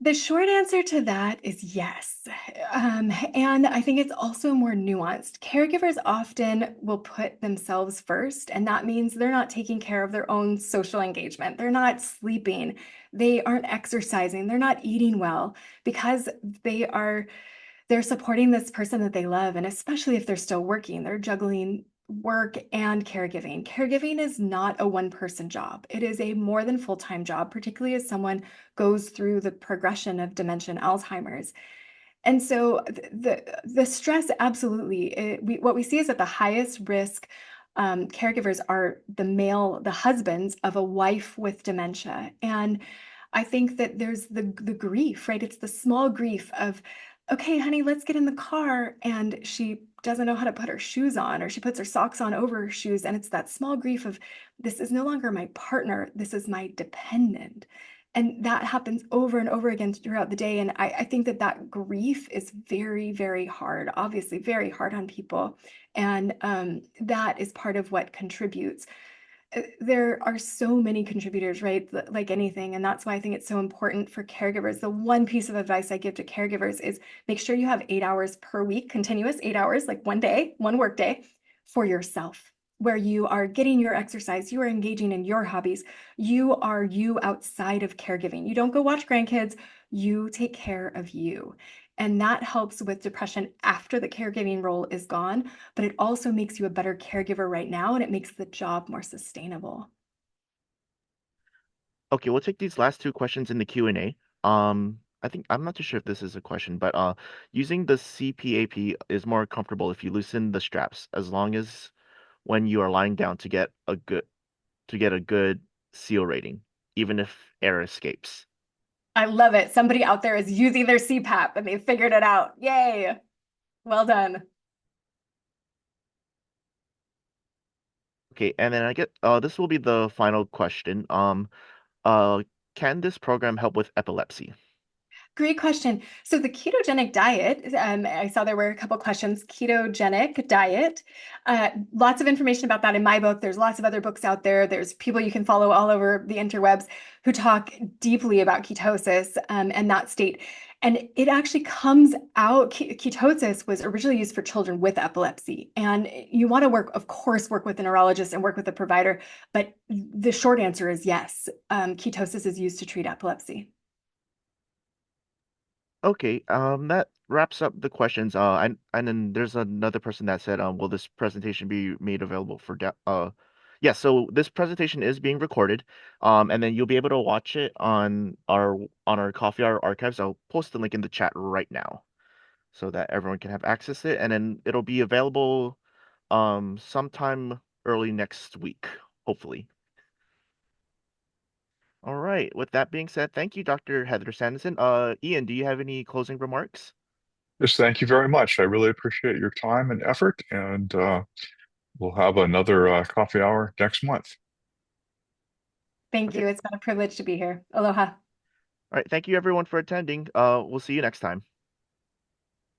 The short answer to that is yes. And I think it's also more nuanced. Caregivers often will put themselves first, and that means they're not taking care of their own social engagement. They're not sleeping, they aren't exercising, they're not eating well because they are they're supporting this person that they love. And especially if they're still working, they're juggling work and caregiving. Caregiving is not a one-person job. It is a more than full-time job, particularly as someone goes through the progression of dementia and Alzheimer's. And so the stress, absolutely. What we see is that the highest risk caregivers are the husbands of a wife with dementia. And I think that there's the grief, right? It's the small grief of, okay, honey, let's get in the car. And she doesn't know how to put her shoes on, or she puts her socks on over her shoes. And it's that small grief of, this is no longer my partner, this is my dependent. And that happens over and over again throughout the day. And I think that that grief is very, very hard, obviously, very hard on people. And that is part of what contributes. There are so many contributors, right? Like anything. And that's why I think it's so important for caregivers. The one piece of advice I give to caregivers is make sure you have 8 hours per week, continuous 8 hours, like one day, one work day for yourself, where you are getting your exercise, you are engaging in your hobbies, you are you outside of caregiving. You don't go watch grandkids, you take care of you. And that helps with depression after the caregiving role is gone, but it also makes you a better caregiver right now, and it makes the job more sustainable. Okay, we'll take these last two questions in the Q&A. I think I'm not too sure if this is a question, but using the CPAP is more comfortable if you loosen the straps, as long as when you are lying down to get a good seal rating, even if air escapes. I love it. Somebody out there is using their CPAP and they figured it out. Yay. Well done. Okay, and then I get this will be the final question. Uh, can this program help with epilepsy? Great question. So the ketogenic diet, I saw there were a couple questions. Ketogenic diet, lots of information about that in my book. There's lots of other books out there. There's people you can follow all over the interwebs who talk deeply about ketosis and that state. And it actually comes out, ketosis was originally used for children with epilepsy. And you want to work, of course, work with a neurologist and work with a provider. But the short answer is yes, ketosis is used to treat epilepsy. Okay, that wraps up the questions. And then there's another person that said, will this presentation be made available for yeah, so this presentation is being recorded, and then you'll be able to watch it on our Coffee Hour archives. I'll post the link in the chat right now so that everyone can have access to it, and then it'll be available sometime early next week, hopefully. All right. With that being said, thank you, Dr. Heather Sandison. Ian, do you have any closing remarks? Just thank you very much. I really appreciate your time and effort, and we'll have another coffee hour next month. Thank Okay. you. It's been a privilege to be here. Aloha. All right. Thank you, everyone, for attending. We'll see you next time.